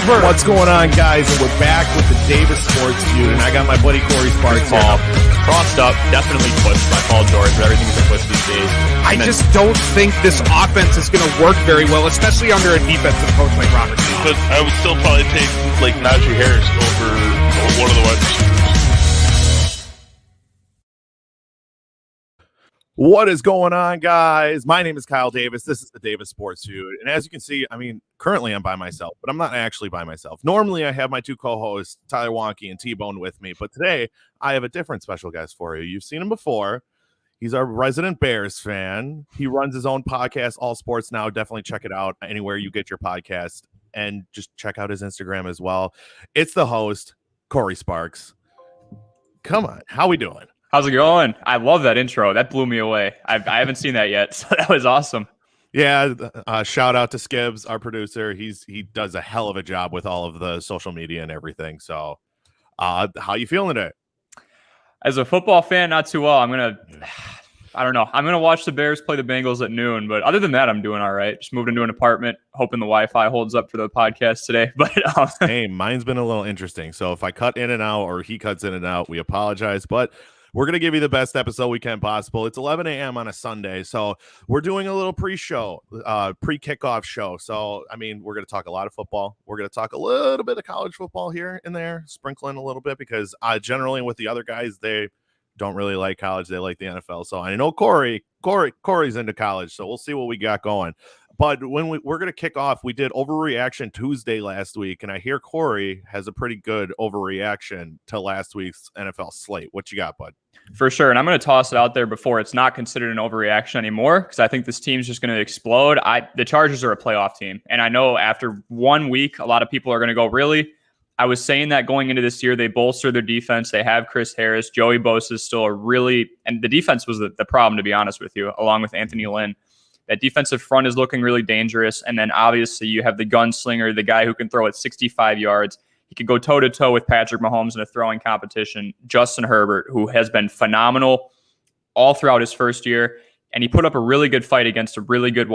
What's going on, guys? And we're back with the Davis Sports Feud, and I got my buddy Cory Sparks here. Crossed up, definitely pushed by Paul George, but everything's a push these days. I just don't think this offense is going to work very well, especially under a defensive coach like Robert. But I would still probably take like Najee Harris over one of the wide receivers. What is going on, guys? My name is Kyle Davis. This is the Davis Sports Feud. And as you can see, currently I'm by myself, but I'm not actually by myself. Normally I have my two co-hosts, Tyler Wonky and T-Bone, with me, but today I have a different special guest for you. You've seen him before. He's our resident Bears fan. He runs his own podcast, All Sports Now. Definitely check it out anywhere you get your podcast, and just check out his Instagram as well. It's the host, Cory Sparks. Come on. How we doing? How's it going? I love that intro. That blew me away. I haven't seen that yet, so that was awesome. Yeah, shout out to Skibbs, our producer. He does a hell of a job with all of the social media and everything. So, how you feeling today? As a football fan, not too well. I don't know. I'm gonna watch the Bears play the Bengals at noon, but other than that, I'm doing all right. Just moved into an apartment, hoping the Wi-Fi holds up for the podcast today. But hey, mine's been a little interesting. So if I cut in and out or he cuts in and out, we apologize. But we're going to give you the best episode we can possible. It's 11 a.m. on a Sunday, so we're doing a little pre-show, pre-kickoff show. So, we're going to talk a lot of football. We're going to talk a little bit of college football here and there, sprinkling a little bit, because generally with the other guys, they don't really like college. They like the NFL. So I know Cory's into college, so we'll see what we got going. But when we're going to kick off, we did Overreaction Tuesday last week, and I hear Cory has a pretty good overreaction to last week's NFL slate. What you got, bud? For sure, and I'm going to toss it out there before it's not considered an overreaction anymore, because I think this team's just going to explode. The Chargers are a playoff team, and I know after 1 week, a lot of people are going to go, really? I was saying that going into this year, they bolster their defense. They have Chris Harris. Joey Bosa is still and the defense was the problem, to be honest with you, along with Anthony Lynn. That defensive front is looking really dangerous. And then obviously you have the gunslinger, the guy who can throw at 65 yards. He could go toe-to-toe with Patrick Mahomes in a throwing competition. Justin Herbert, who has been phenomenal all throughout his first year. And he put up a really good fight against a really good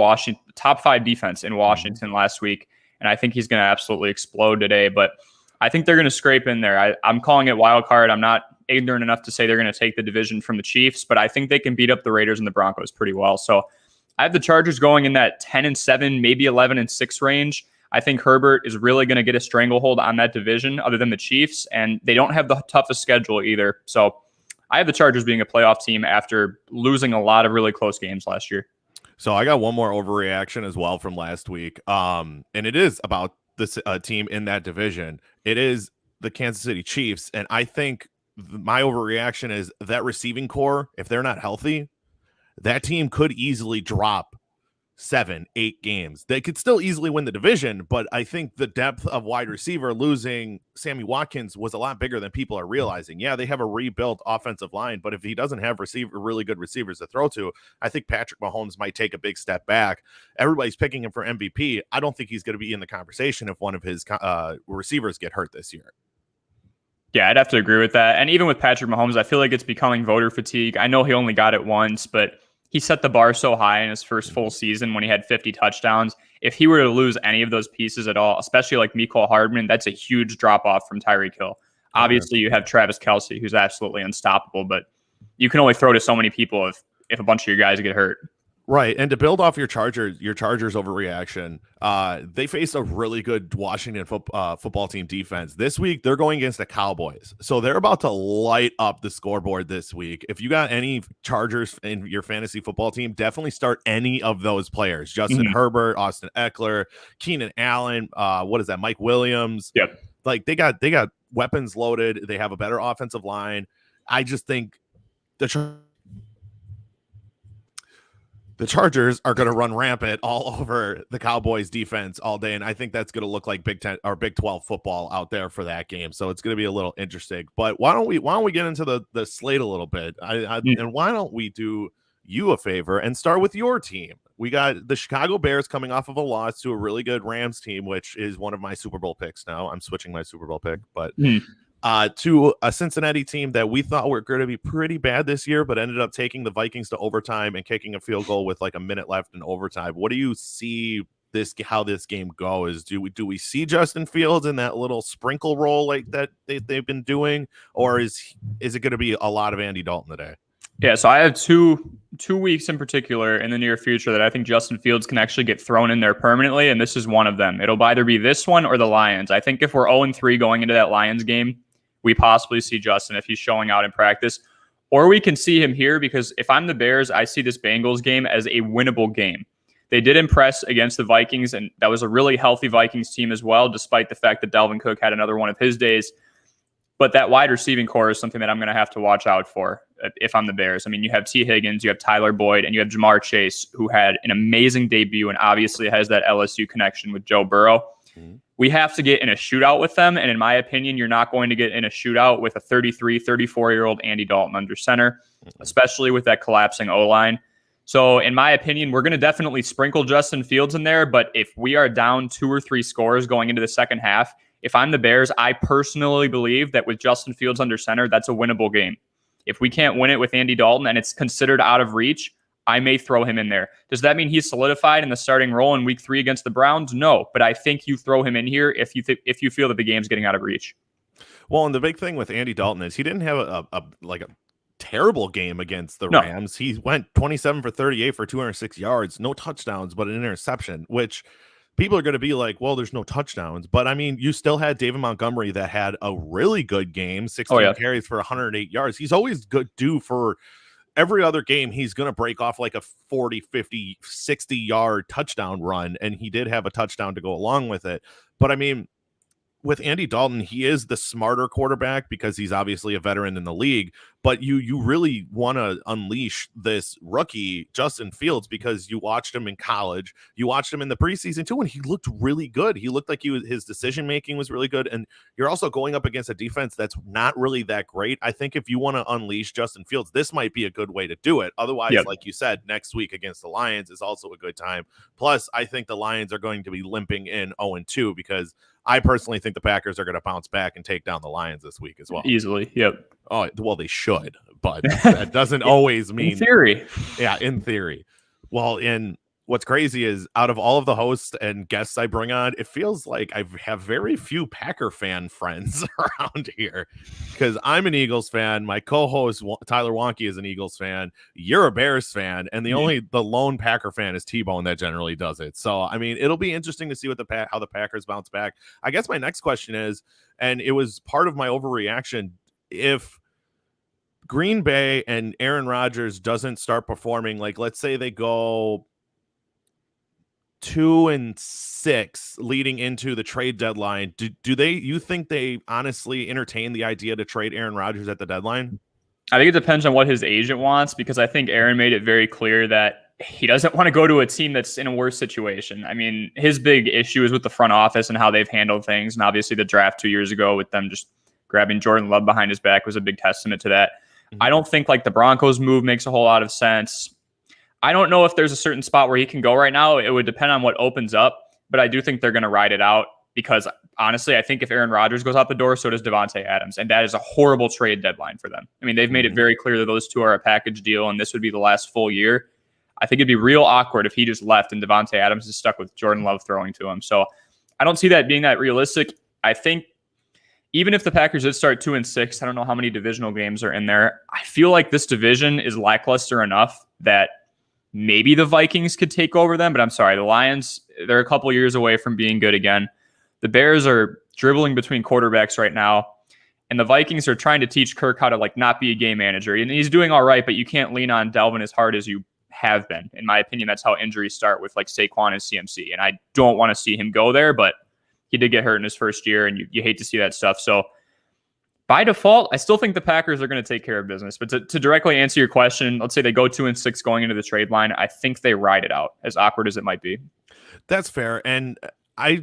top 5 defense in Washington last week. And I think he's going to absolutely explode today. But I think they're going to scrape in there. I'm calling it wild card. I'm not ignorant enough to say they're going to take the division from the Chiefs, but I think they can beat up the Raiders and the Broncos pretty well. So I have the Chargers going in that 10-7, maybe 11-6 range. I think Herbert is really going to get a stranglehold on that division other than the Chiefs, and they don't have the toughest schedule either. So I have the Chargers being a playoff team after losing a lot of really close games last year. So I got one more overreaction as well from last week, and it is about this team in that division. It is the Kansas City Chiefs, and I think my overreaction is that receiving core, if they're not healthy, that team could easily drop 7-8 games. They could still easily win the division, but I think the depth of wide receiver, losing Sammy Watkins, was a lot bigger than people are realizing. Yeah, they have a rebuilt offensive line, but if he doesn't have really good receivers to throw to, I think Patrick Mahomes might take a big step back. Everybody's picking him for MVP. I don't think he's going to be in the conversation if one of his receivers get hurt this year. Yeah, I'd have to agree with that. And even with Patrick Mahomes, I feel like it's becoming voter fatigue. I know he only got it once, but he set the bar so high in his first full season when he had 50 touchdowns. If he were to lose any of those pieces at all, especially like Mecole Hardman, that's a huge drop-off from Tyreek Hill. Obviously, you have Travis Kelce, who's absolutely unstoppable, but you can only throw to so many people if a bunch of your guys get hurt. Right, and to build off your Chargers overreaction, they faced a really good Washington football team defense. This week, they're going against the Cowboys, so they're about to light up the scoreboard this week. If you got any Chargers in your fantasy football team, definitely start any of those players. Justin Herbert, Austin Eckler, Keenan Allen, Mike Williams. Yep. Like they got weapons loaded. They have a better offensive line. I just think the Chargers are going to run rampant all over the Cowboys defense all day. And I think that's going to look like Big 10 or Big 12 football out there for that game. So it's going to be a little interesting, but why don't we get into the slate a little bit? And why don't we do you a favor and start with your team? We got the Chicago Bears coming off of a loss to a really good Rams team, which is one of my Super Bowl picks. Now I'm switching my Super Bowl pick, but to a Cincinnati team that we thought were going to be pretty bad this year, but ended up taking the Vikings to overtime and kicking a field goal with like a minute left in overtime. What do you see how this game goes. Do we see Justin Fields in that little sprinkle role like that they've been doing, or is it going to be a lot of Andy Dalton today? Yeah, so I have two weeks in particular in the near future that I think Justin Fields can actually get thrown in there permanently, and this is one of them. It'll either be this one or the Lions. I think if we're 0-3 going into that Lions game, we possibly see Justin if he's showing out in practice, or we can see him here, because if I'm the Bears, I see this Bengals game as a winnable game. They did impress against the Vikings, and that was a really healthy Vikings team as well, despite the fact that Dalvin Cook had another one of his days. But that wide receiving core is something that I'm going to have to watch out for if I'm the Bears. I mean, you have T. Higgins, you have Tyler Boyd, and you have Jamar Chase, who had an amazing debut and obviously has that LSU connection with Joe Burrow. Mm-hmm. We have to get in a shootout with them, and in my opinion, you're not going to get in a shootout with a 33, 34-year-old Andy Dalton under center, especially with that collapsing O-line. So in my opinion, we're going to definitely sprinkle Justin Fields in there, but if we are down 2 or 3 scores going into the second half, if I'm the Bears, I personally believe that with Justin Fields under center, that's a winnable game. If we can't win it with Andy Dalton and it's considered out of reach, I may throw him in there. Does that mean he's solidified in the starting role in week 3 against the Browns? No, but I think you throw him in here if you feel that the game's getting out of reach. Well, and the big thing with Andy Dalton is he didn't have a terrible game against the Rams. He went 27 for 38 for 206 yards, no touchdowns, but an interception, which people are going to be like, well, there's no touchdowns. But, I mean, you still had David Montgomery that had a really good game, 16 carries for 108 yards. He's always good due for every other game. He's going to break off like a 40, 50, 60-yard touchdown run, and he did have a touchdown to go along with it. But, I mean, with Andy Dalton, he is the smarter quarterback because he's obviously a veteran in the league, but you really want to unleash this rookie, Justin Fields, because you watched him in college, you watched him in the preseason too, and he looked really good. He looked like his decision-making was really good, and you're also going up against a defense that's not really that great. I think if you want to unleash Justin Fields, this might be a good way to do it. Otherwise, like you said, next week against the Lions is also a good time. Plus, I think the Lions are going to be limping in 0-2 because I personally think the Packers are going to bounce back and take down the Lions this week as well. Easily, yep. Oh, well, they should, but that doesn't always mean... In theory. Yeah, in theory. Well, what's crazy is out of all of the hosts and guests I bring on, it feels like I have very few Packer fan friends around here because I'm an Eagles fan. My co-host Tyler Wonke is an Eagles fan. You're a Bears fan, and the lone Packer fan is T-Bone that generally does it. So, I mean, it'll be interesting to see how the Packers bounce back. I guess my next question is, and it was part of my overreaction, if Green Bay and Aaron Rodgers doesn't start performing, like let's say they go 2-6 leading into the trade deadline, you think they honestly entertain the idea to trade Aaron Rodgers at the deadline? I think it depends on what his agent wants, because I think Aaron made it very clear that he doesn't want to go to a team that's in a worse situation. I mean, his big issue is with the front office and how they've handled things. And obviously the draft 2 years ago with them just grabbing Jordan Love behind his back was a big testament to that. Mm-hmm. I don't think like the Broncos move makes a whole lot of sense. I don't know if there's a certain spot where he can go right now. It would depend on what opens up, but I do think they're going to ride it out because honestly, I think if Aaron Rodgers goes out the door, so does Devontae Adams. And that is a horrible trade deadline for them. I mean, they've made it very clear that those two are a package deal and this would be the last full year. I think it'd be real awkward if he just left and Devontae Adams is stuck with Jordan Love throwing to him. So I don't see that being that realistic. I think even if the Packers did start 2-6, I don't know how many divisional games are in there. I feel like this division is lackluster enough that maybe the Vikings could take over them, but I'm sorry. The Lions, they're a couple years away from being good again. The Bears are dribbling between quarterbacks right now, and the Vikings are trying to teach Kirk how to like not be a game manager. And he's doing all right, but you can't lean on Dalvin as hard as you have been. In my opinion, that's how injuries start with like Saquon and CMC. And I don't want to see him go there, but he did get hurt in his first year, and you hate to see that stuff. So by default, I still think the Packers are going to take care of business. But to directly answer your question, let's say they go 2-6 going into the trade line. I think they ride it out, as awkward as it might be. That's fair. And I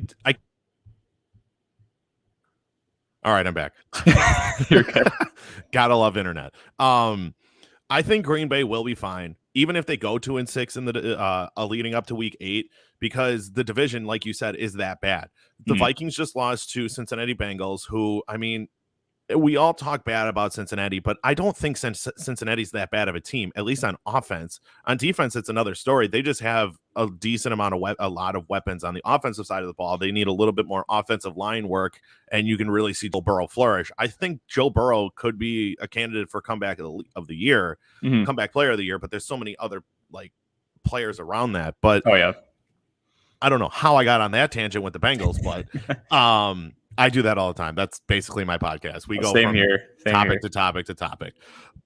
all right, I'm back. You're good. Gotta love internet. I think Green Bay will be fine, even if they go 2-6 in the leading up to week 8, because the division, like you said, is that bad. The Vikings just lost to Cincinnati Bengals, who, I mean, we all talk bad about Cincinnati, but I don't think Cincinnati's that bad of a team, at least on offense. On defense, it's another story. They just have a decent amount of a lot of weapons on the offensive side of the ball. They need a little bit more offensive line work, and you can really see Joe Burrow flourish. I think Joe Burrow could be a candidate for comeback of the year, comeback player of the year, but there's so many other like players around that. But I don't know how I got on that tangent with the Bengals, but I do that all the time. That's basically my podcast. We go from topic to topic to topic.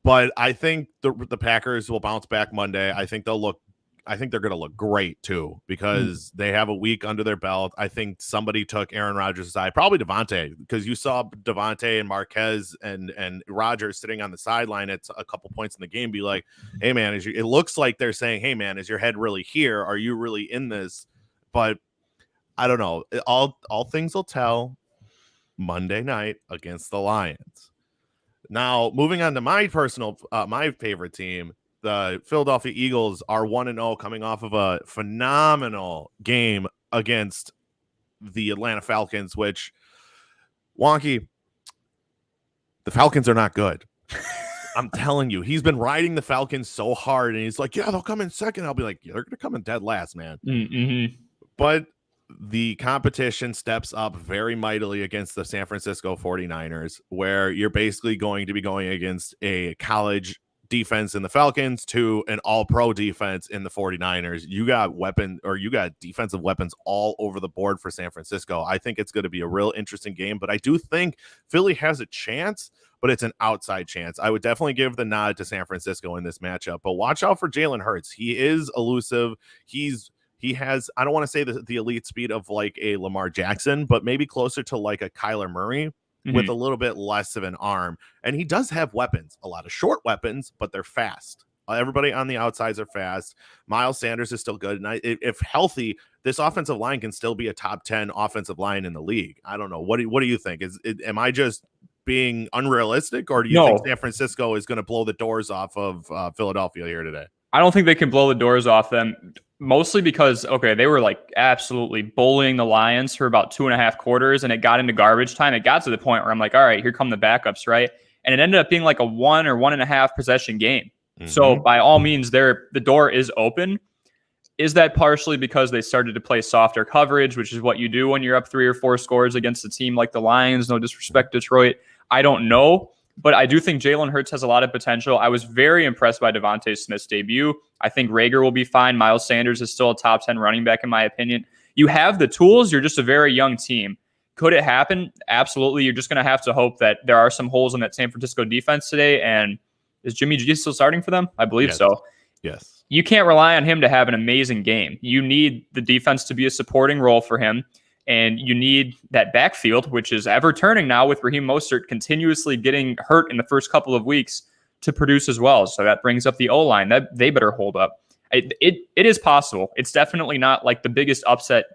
But I think the Packers will bounce back Monday. I think they're going to look great too, because they have a week under their belt. I think somebody took Aaron Rodgers aside, probably Devontae, because you saw Devontae and Marquez and Rodgers sitting on the sideline at a couple points in the game, be like, "Hey man, it looks like they're saying, hey man, is your head really here? Are you really in this?" But I don't know. All things will tell Monday night against the Lions. Now, moving on to my my favorite team, the Philadelphia Eagles are 1-0, coming off of a phenomenal game against the Atlanta Falcons, which, Wonky, the Falcons are not good. I'm telling you, he's been riding the Falcons so hard, and he's like, yeah, they'll come in second. I'll be like, yeah, they're going to come in dead last, man. But the competition steps up very mightily against the San Francisco 49ers, where you're basically going to be going against a college defense in the Falcons to an all-pro defense in the 49ers. You got defensive weapons all over the board for San Francisco. I think it's going to be a real interesting game, but I do think Philly has a chance, but it's an outside chance. I would definitely give the nod to San Francisco in this matchup, but watch out for Jalen Hurts. He is elusive. He has, I don't want to say the elite speed of like a Lamar Jackson, but maybe closer to like a Kyler Murray with a little bit less of an arm. And he does have weapons, a lot of short weapons, but they're fast. Everybody on the outsides are fast. Miles Sanders is still good. And if healthy, this offensive line can still be a top 10 offensive line in the league. I don't know. What do you think? Am I just being unrealistic, or do you think San Francisco is going to blow the doors off of Philadelphia here today? I don't think they can blow the doors off them, mostly because, they were like absolutely bullying the Lions for about 2.5 quarters, and it got into garbage time. It got to the point where I'm like, all right, here come the backups, right? And it ended up being like a 1 or 1.5 possession game. So by all means, the door is open. Is that partially because they started to play softer coverage, which is what you do when you're up 3 or 4 scores against a team like the Lions? No disrespect, Detroit. I don't know. But I do think Jalen Hurts has a lot of potential. I was very impressed by Devontae Smith's debut. I think Rager will be fine. Miles Sanders is still a top 10 running back, in my opinion. You have the tools. You're just a very young team. Could it happen? Absolutely. You're just going to have to hope that there are some holes in that San Francisco defense today. And is Jimmy G still starting for them? I believe so. Yes. You can't rely on him to have an amazing game. You need the defense to be a supporting role for him. And you need that backfield, which is ever turning now with Raheem Mostert continuously getting hurt in the first couple of weeks, to produce as well. So that brings up the O-line. That they better hold up. It is possible. It's definitely not like the biggest upset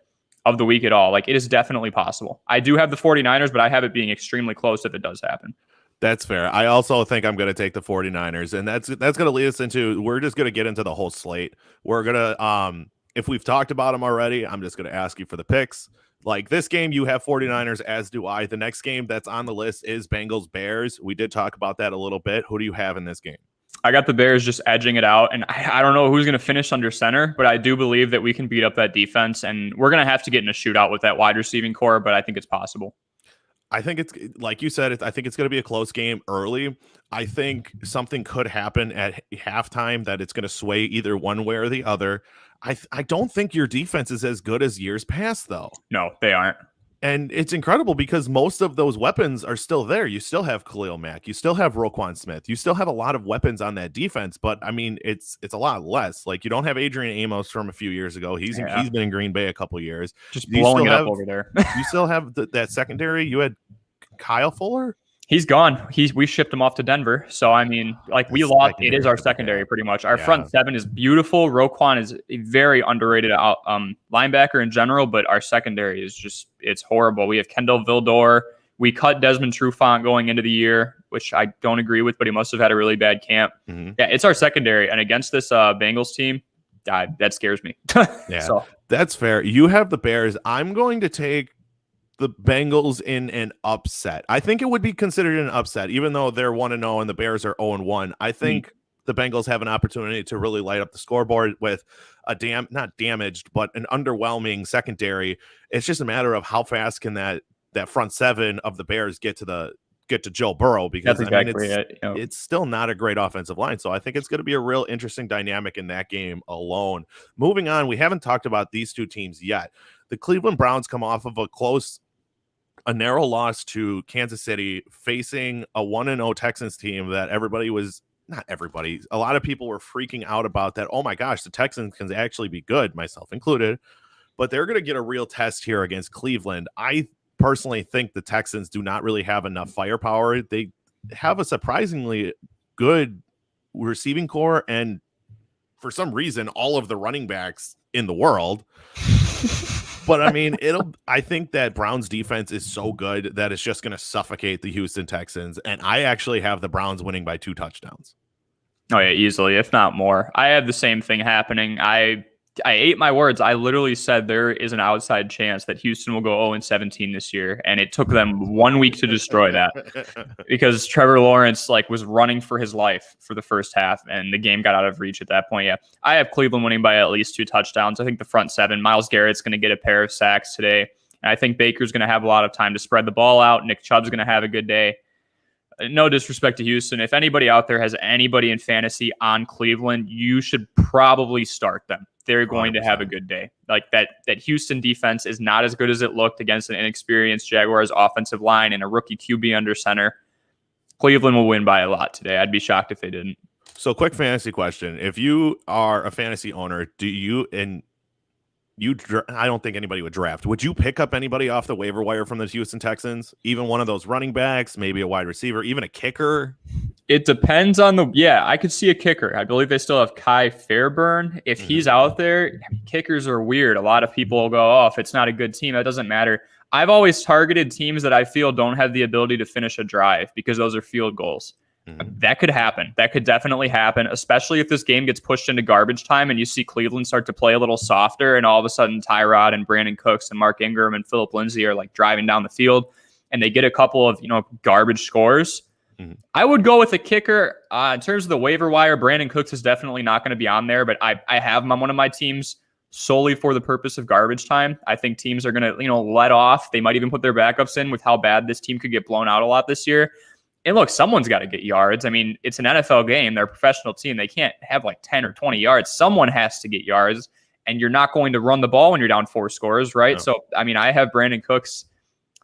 of the week at all. Like, it is definitely possible. I do have the 49ers, but I have it being extremely close if it does happen. That's fair. I also think I'm going to take the 49ers, and that's going to lead us into, we're just going to get into the whole slate. We're going to, if we've talked about them already, I'm just going to ask you for the picks. Like this game, you have 49ers, as do I. The next game that's on the list is Bengals-Bears. We did talk about that a little bit. Who do you have in this game? I got the Bears just edging it out, and I don't know who's going to finish under center, but I do believe that we can beat up that defense, and we're going to have to get in a shootout with that wide receiving core, but I think it's possible. I think it's, like you said, I think it's going to be a close game early. I think something could happen at halftime that it's going to sway either one way or the other. I don't think your defense is as good as years past, though. No, they aren't. And it's incredible because most of those weapons are still there. You still have Khalil Mack. You still have Roquan Smith. You still have a lot of weapons on that defense. But, I mean, it's a lot less. Like, you don't have Adrian Amos from a few years ago. He's been in Green Bay a couple of years. Just blowing it up over there. You still have that secondary. You had Kyle Fuller. He's gone. We shipped him off to Denver. So, I mean, like, we lost. It is our secondary pretty much. Our front seven is beautiful. Roquan is a very underrated linebacker in general, but our secondary is just, it's horrible. We have Kendall Vildor. We cut Desmond Trufant going into the year, which I don't agree with, but he must have had a really bad camp. Yeah, it's our secondary. And against this Bengals team, that scares me. So that's fair. You have the Bears. I'm going to take the Bengals in an upset. I think it would be considered an upset, even though they're 1-0 and the Bears are 0-1. I think the Bengals have an opportunity to really light up the scoreboard with a not damaged, but an underwhelming secondary. It's just a matter of how fast can that front seven of the Bears get to Joe Burrow, because That's exactly it's still not a great offensive line. So I think it's going to be a real interesting dynamic in that game alone. Moving on, we haven't talked about these two teams yet. The Cleveland Browns come off of a narrow loss to Kansas City, facing a 1-0 Texans team that a lot of people were freaking out about that. Oh my gosh, the Texans can actually be good, myself included, but they're going to get a real test here against Cleveland. I personally think the Texans do not really have enough firepower. They have a surprisingly good receiving core, and for some reason, all of the running backs in the world. But I mean, I think that Browns defense is so good that it's just going to suffocate the Houston Texans. And I actually have the Browns winning by 2 touchdowns. Oh yeah, easily, if not more. I have the same thing happening. I ate my words. I literally said there is an outside chance that Houston will go 0-17 this year, and it took them 1 week to destroy that because Trevor Lawrence was running for his life for the first half, and the game got out of reach at that point. Yeah, I have Cleveland winning by at least 2 touchdowns. I think the front seven, Myles Garrett's going to get a pair of sacks today, and I think Baker's going to have a lot of time to spread the ball out. Nick Chubb's going to have a good day. No disrespect to Houston. If anybody out there has anybody in fantasy on Cleveland, you should probably start them. They're going 100%. To have a good day. That Houston defense is not as good as it looked against an inexperienced Jaguars offensive line and a rookie QB under center. Cleveland will win by a lot today. I'd be shocked if they didn't. So quick fantasy question. If you are a fantasy owner, I don't think anybody would draft. Would you pick up anybody off the waiver wire from the Houston Texans? Even one of those running backs, maybe a wide receiver, even a kicker? It depends on I could see a kicker. I believe they still have Kai Fairburn. If he's out there, kickers are weird. A lot of people will go, if it's not a good team, that doesn't matter. I've always targeted teams that I feel don't have the ability to finish a drive because those are field goals. That could happen. That could definitely happen, especially if this game gets pushed into garbage time and you see Cleveland start to play a little softer and all of a sudden Tyrod and Brandon Cooks and Mark Ingram and Phillip Lindsay are driving down the field and they get a couple of, garbage scores. I would go with a kicker. In terms of the waiver wire, Brandon Cooks is definitely not going to be on there, but I have him on one of my teams solely for the purpose of garbage time. I think teams are going to, let off. They might even put their backups in with how bad this team could get blown out a lot this year. And look, someone's got to get yards. I mean, it's an NFL game. They're a professional team. They can't have 10 or 20 yards. Someone has to get yards, and you're not going to run the ball when you're down 4 scores, right? No. So, I mean, I have Brandon Cooks.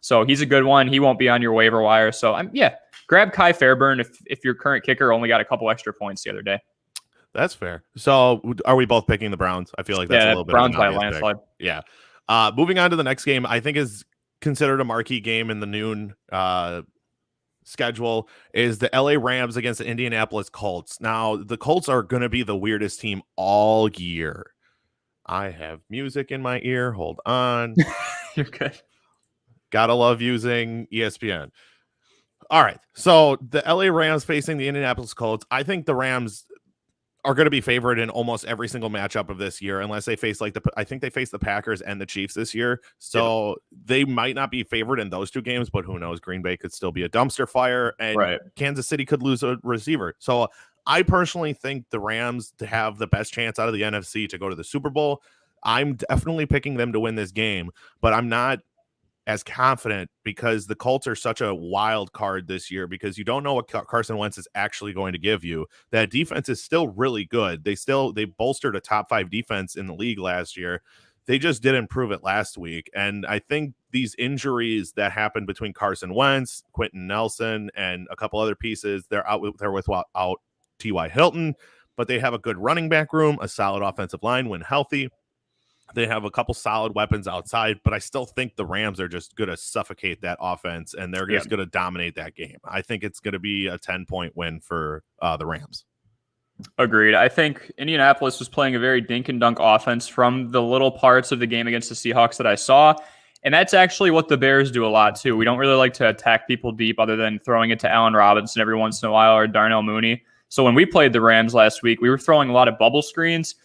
So he's a good one. He won't be on your waiver wire. So, grab Kai Fairburn if your current kicker only got a couple extra points the other day. That's fair. So are we both picking the Browns? I feel like that's a little bit Browns of an by a landslide. Pick. Yeah. Moving on to the next game, I think is considered a marquee game in the noon schedule is the LA Rams against the Indianapolis Colts. Now, the Colts are going to be the weirdest team all year. I have music in my ear. Hold on. You're good. Gotta love using ESPN. All right. So the LA Rams facing the Indianapolis Colts. I think the Rams are going to be favored in almost every single matchup of this year, unless they face I think they face the Packers and the Chiefs this year. So they might not be favored in those 2 games, but who knows? Green Bay could still be a dumpster fire and Kansas City could lose a receiver. So I personally think the Rams to have the best chance out of the NFC to go to the Super Bowl. I'm definitely picking them to win this game, but I'm not as confident because the Colts are such a wild card this year because you don't know what Carson Wentz is actually going to give you. That defense is still really good. They bolstered a top 5 defense in the league last year. They just didn't prove it last week. And I think these injuries that happened between Carson Wentz, Quentin Nelson, and a couple other pieces, they're without T.Y. Hilton, but they have a good running back room, a solid offensive line when healthy. They have a couple solid weapons outside, but I still think the Rams are just going to suffocate that offense, and they're just going to dominate that game. I think it's going to be a 10-point win for the Rams. Agreed. I think Indianapolis was playing a very dink and dunk offense from the little parts of the game against the Seahawks that I saw, and that's actually what the Bears do a lot too. We don't really like to attack people deep other than throwing it to Allen Robinson every once in a while or Darnell Mooney. So when we played the Rams last week, we were throwing a lot of bubble screens.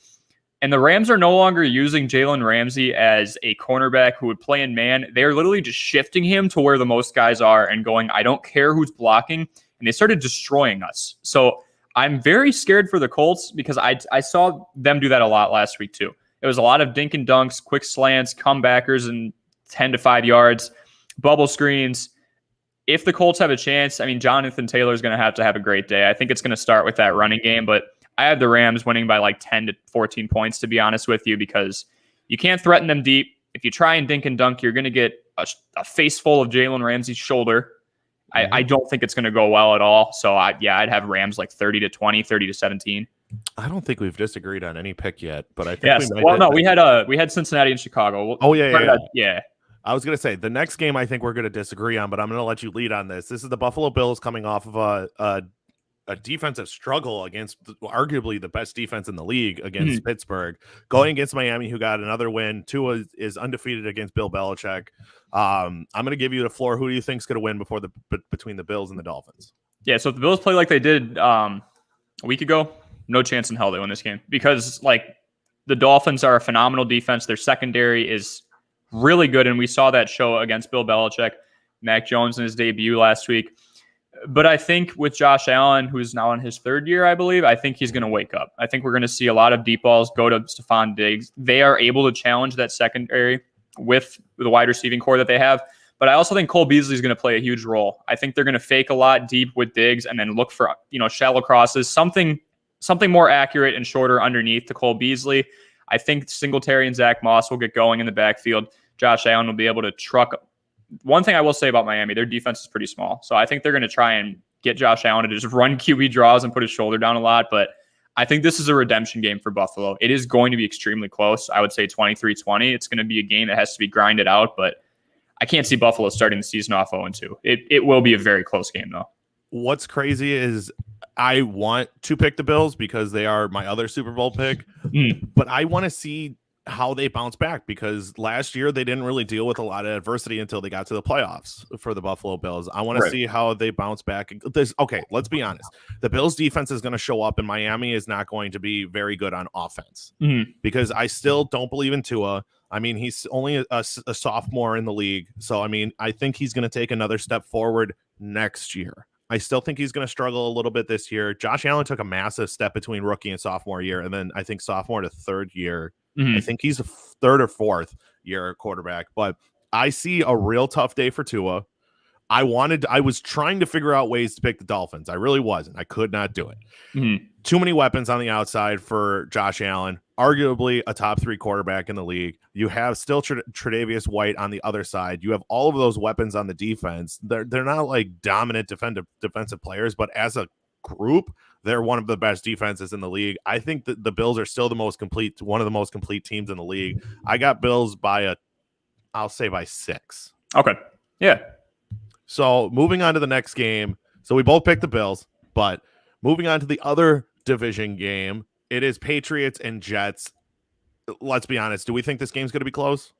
And the Rams are no longer using Jalen Ramsey as a cornerback who would play in man. They're literally just shifting him to where the most guys are and going, I don't care who's blocking. And they started destroying us. So I'm very scared for the Colts because I saw them do that a lot last week too. It was a lot of dink and dunks, quick slants, comebackers, and 10 to 5 yards, bubble screens. If the Colts have a chance, I mean, Jonathan Taylor is going to have a great day. I think it's going to start with that running game, but I have the Rams winning by like 10 to 14 points, to be honest with you, because you can't threaten them deep. If you try and dink and dunk, you're going to get a face full of Jalen Ramsey's shoulder. I don't think it's going to go well at all. So, I'd have Rams like 30 to 20, 30 to 17. I don't think we've disagreed on any pick yet, but I think we had Cincinnati and Chicago. Yeah. I was going to say the next game I think we're going to disagree on, but I'm going to let you lead on this. This is the Buffalo Bills coming off of a defensive struggle against arguably the best defense in the league against Pittsburgh, going against Miami, who got another win. Tua is undefeated against Bill Belichick. I'm going to give you the floor. Who do you think is going to win between the Bills and the Dolphins? Yeah, so if the Bills play like they did a week ago, no chance in hell they win this game because like the Dolphins are a phenomenal defense. Their secondary is really good, and we saw that show against Bill Belichick, Mac Jones in his debut last week. But I think with Josh Allen, who's now in his third year, I believe, I think he's going to wake up. I think we're going to see a lot of deep balls go to Stephon Diggs. They are able to challenge that secondary with the wide receiving core that they have. But I also think Cole Beasley is going to play a huge role. I think they're going to fake a lot deep with Diggs and then look for shallow crosses, something more accurate and shorter underneath to Cole Beasley. I think Singletary and Zach Moss will get going in the backfield. Josh Allen will be able to truck. One thing I will say about Miami, their defense is pretty small. So I think they're going to try and get Josh Allen to just run QB draws and put his shoulder down a lot. But I think this is a redemption game for Buffalo. It is going to be extremely close. I would say 23-20. It's going to be a game that has to be grinded out. But I can't see Buffalo starting the season off 0-2. It will be a very close game, though. What's crazy is I want to pick the Bills because they are my other Super Bowl pick. But I want to see how they bounce back because last year they didn't really deal with a lot of adversity until they got to the playoffs for the Buffalo Bills. I want to see how they bounce back. Okay, let's be honest. The Bills defense is going to show up and Miami is not going to be very good on offense because I still don't believe in Tua. I mean, he's only a sophomore in the league. So, I mean, I think he's going to take another step forward next year. I still think he's going to struggle a little bit this year. Josh Allen took a massive step between rookie and sophomore year. And then I think sophomore to third year, I think he's a third or fourth year quarterback, but I see a real tough day for Tua. I was trying to figure out ways to pick the Dolphins. I really wasn't. I could not do it. Too many weapons on the outside for Josh Allen, arguably a top 3 quarterback in the league. You have still Tre'Davious White on the other side. You have all of those weapons on the defense. They're not like dominant defensive players, but as a group, they're one of the best defenses in the league. I think that the Bills are still one of the most complete teams in the league. I got Bills I'll say by 6. Okay. Yeah. So moving on to the next game. So we both picked the Bills, but moving on to the other division game, it is Patriots and Jets. Let's be honest. Do we think this game's going to be close?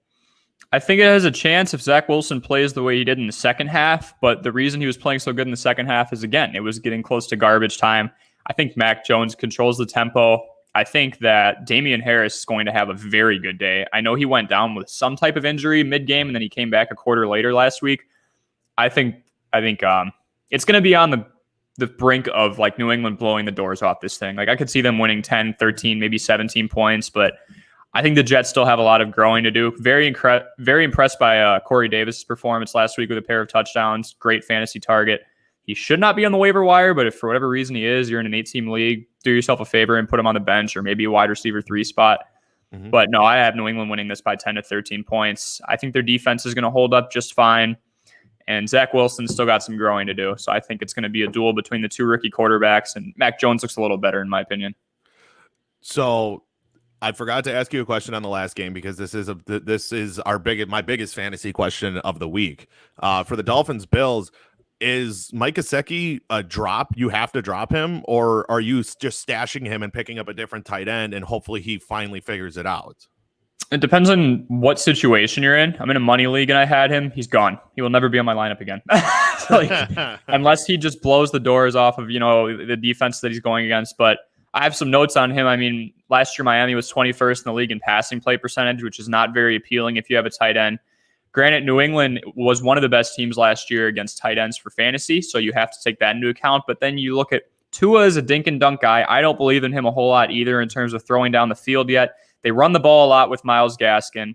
I think it has a chance if Zach Wilson plays the way he did in the second half, but the reason he was playing so good in the second half is, again, it was getting close to garbage time. I think Mac Jones controls the tempo. I think that Damian Harris is going to have a very good day. I know he went down with some type of injury mid-game, and then he came back a quarter later last week. I think it's going to be on the brink of like New England blowing the doors off this thing. Like I could see them winning 10, 13, maybe 17 points, but I think the Jets still have a lot of growing to do. Very impressed by Corey Davis' performance last week with a pair of touchdowns. Great fantasy target. He should not be on the waiver wire, but if for whatever reason he is, you're in an 8-team league, do yourself a favor and put him on the bench or maybe a wide receiver 3 spot. But no, I have New England winning this by 10 to 13 points. I think their defense is going to hold up just fine. And Zach Wilson's still got some growing to do. So I think it's going to be a duel between the 2 rookie quarterbacks, and Mac Jones looks a little better in my opinion. So I forgot to ask you a question on the last game because this is my biggest fantasy question of the week. For the Dolphins Bills, is Mike Gesicki a drop? You have to drop him, or are you just stashing him and picking up a different tight end and hopefully he finally figures it out? It depends on what situation you're in. I'm in a money league and I had him. He's gone. He will never be on my lineup again. Unless he just blows the doors off of, the defense that he's going against. But I have some notes on him. I mean, last year Miami was 21st in the league in passing play percentage, which is not very appealing if you have a tight end. Granted, New England was one of the best teams last year against tight ends for fantasy, so you have to take that into account. But then you look at Tua as a dink and dunk guy. I don't believe in him a whole lot either in terms of throwing down the field yet. They run the ball a lot with Myles Gaskin.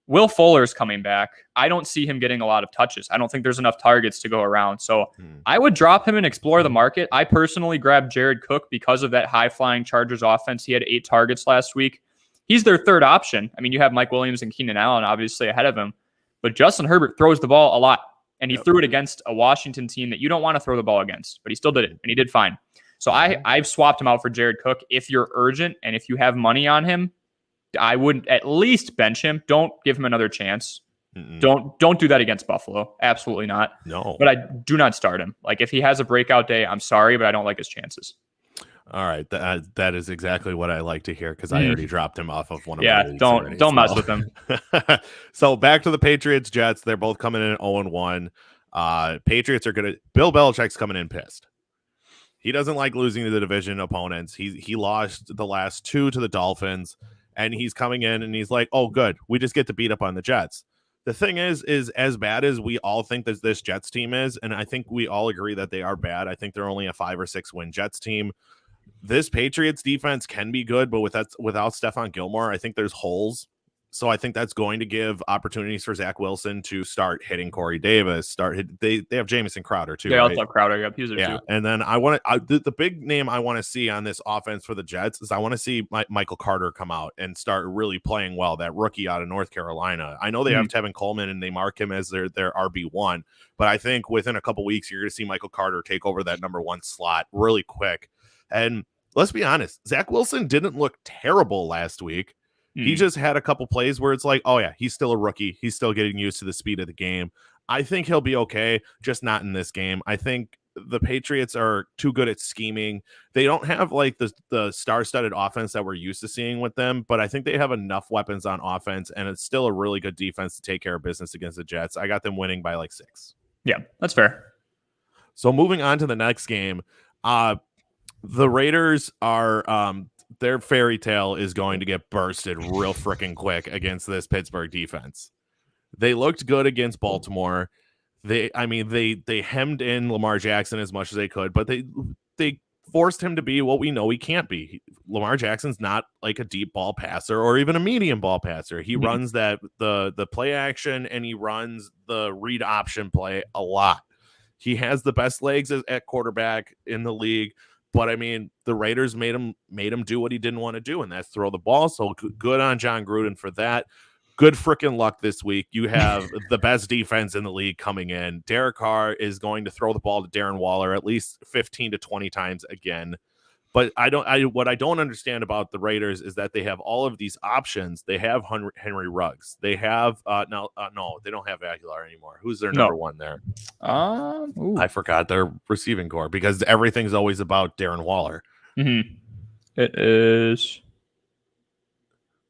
Will Fuller's coming back. I don't see him getting a lot of touches. I don't think there's enough targets to go around. So I would drop him and explore the market. I personally grabbed Jared Cook because of that high-flying Chargers offense. He had 8 targets last week. He's their third option. I mean, you have Mike Williams and Keenan Allen obviously ahead of him. But Justin Herbert throws the ball a lot. And he threw it against a Washington team that you don't want to throw the ball against. But he still did it, and he did fine. So I've swapped him out for Jared Cook. If you're urgent and if you have money on him, I would at least bench him. Don't give him another chance. Don't do that against Buffalo. Absolutely not. No. But I do not start him. Like if he has a breakout day, I'm sorry, but I don't like his chances. All right, that is exactly what I like to hear because I already dropped him off of one of my Yeah, leagues don't already, mess with him. So back to the Patriots Jets. They're both coming in at 0-1. Patriots are gonna. Bill Belichick's coming in pissed. He doesn't like losing to the division opponents. He lost the last 2 to the Dolphins. And he's coming in and he's like, oh, good. We just get to beat up on the Jets. The thing is as bad as we all think that this Jets team is, and I think we all agree that they are bad. I think they're only a 5 or 6 win Jets team. This Patriots defense can be good, but without Stephon Gilmore, I think there's holes. So I think that's going to give opportunities for Zach Wilson to start hitting Corey Davis. They have Jamison Crowder too. They right? also have Crowder. Yep, he's there too. And then the big name I want to see on this offense for the Jets is I want to see Michael Carter come out and start really playing well. That rookie out of North Carolina. I know they have Tevin Coleman and they mark him as their RB1, but I think within a couple weeks you're going to see Michael Carter take over that number 1 slot really quick. And let's be honest, Zach Wilson didn't look terrible last week. He just had a couple plays where it's like, oh, yeah, he's still a rookie. He's still getting used to the speed of the game. I think he'll be okay, just not in this game. I think the Patriots are too good at scheming. They don't have like the star-studded offense that we're used to seeing with them, but I think they have enough weapons on offense, and it's still a really good defense to take care of business against the Jets. I got them winning by like 6. Yeah, that's fair. So moving on to the next game, the Raiders are their fairy tale is going to get bursted real freaking quick against this Pittsburgh defense. They looked good against Baltimore. They hemmed in Lamar Jackson as much as they could, but they forced him to be what we know he can't be. Lamar Jackson's not like a deep ball passer or even a medium ball passer. He runs that the play action and he runs the read option play a lot. He has the best legs at quarterback in the league. But I mean, the Raiders made him do what he didn't want to do, and that's throw the ball. So good on John Gruden for that. Good freaking luck this week. You have the best defense in the league coming in. Derek Carr is going to throw the ball to Darren Waller at least 15 to 20 times again. But what I don't understand about the Raiders is that they have all of these options. They have Henry Ruggs. They have no, they don't have Aguilar anymore. Who's their number 1 there? I forgot their receiving core because everything's always about Darren Waller. It is.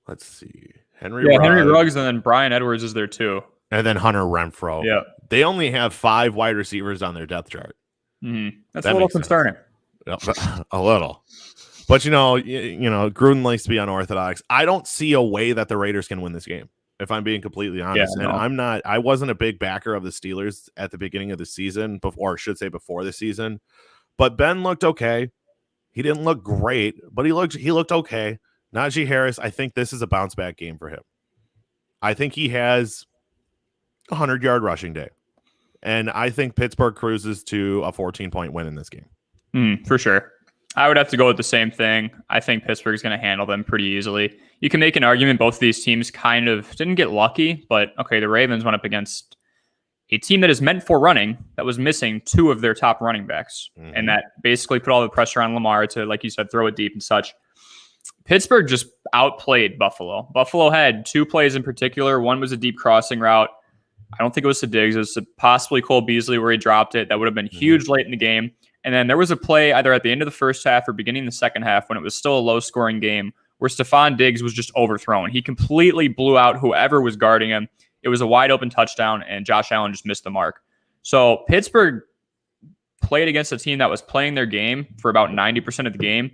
Let's see, Henry Ruggs, and then Brian Edwards is there too, and then Hunter Renfrow. Yeah, they only have 5 wide receivers on their depth chart. That's a little concerning. A little, but you know, Gruden likes to be unorthodox. I don't see a way that the Raiders can win this game, if I'm being completely honest. Yeah, no. And I wasn't a big backer of the Steelers at the beginning of the season, before the season. But Ben looked okay. He didn't look great, but he looked okay. Najee Harris, I think this is a bounce back game for him. I think he has a 100-yard rushing day, and I think Pittsburgh cruises to a 14-point win in this game. For sure. I would have to go with the same thing. I think Pittsburgh's going to handle them pretty easily. You can make an argument both of these teams kind of didn't get lucky, but okay, the Ravens went up against a team that is meant for running that was missing 2 of their top running backs, and that basically put all the pressure on Lamar to, like you said, throw it deep and such. Pittsburgh just outplayed Buffalo. Buffalo had 2 plays in particular. One was a deep crossing route. I don't think it was to Diggs. It was to possibly Cole Beasley where he dropped it. That would have been huge late in the game. And then there was a play either at the end of the first half or beginning of the second half when it was still a low-scoring game where Stephon Diggs was just overthrown. He completely blew out whoever was guarding him. It was a wide-open touchdown, and Josh Allen just missed the mark. So Pittsburgh played against a team that was playing their game for about 90% of the game,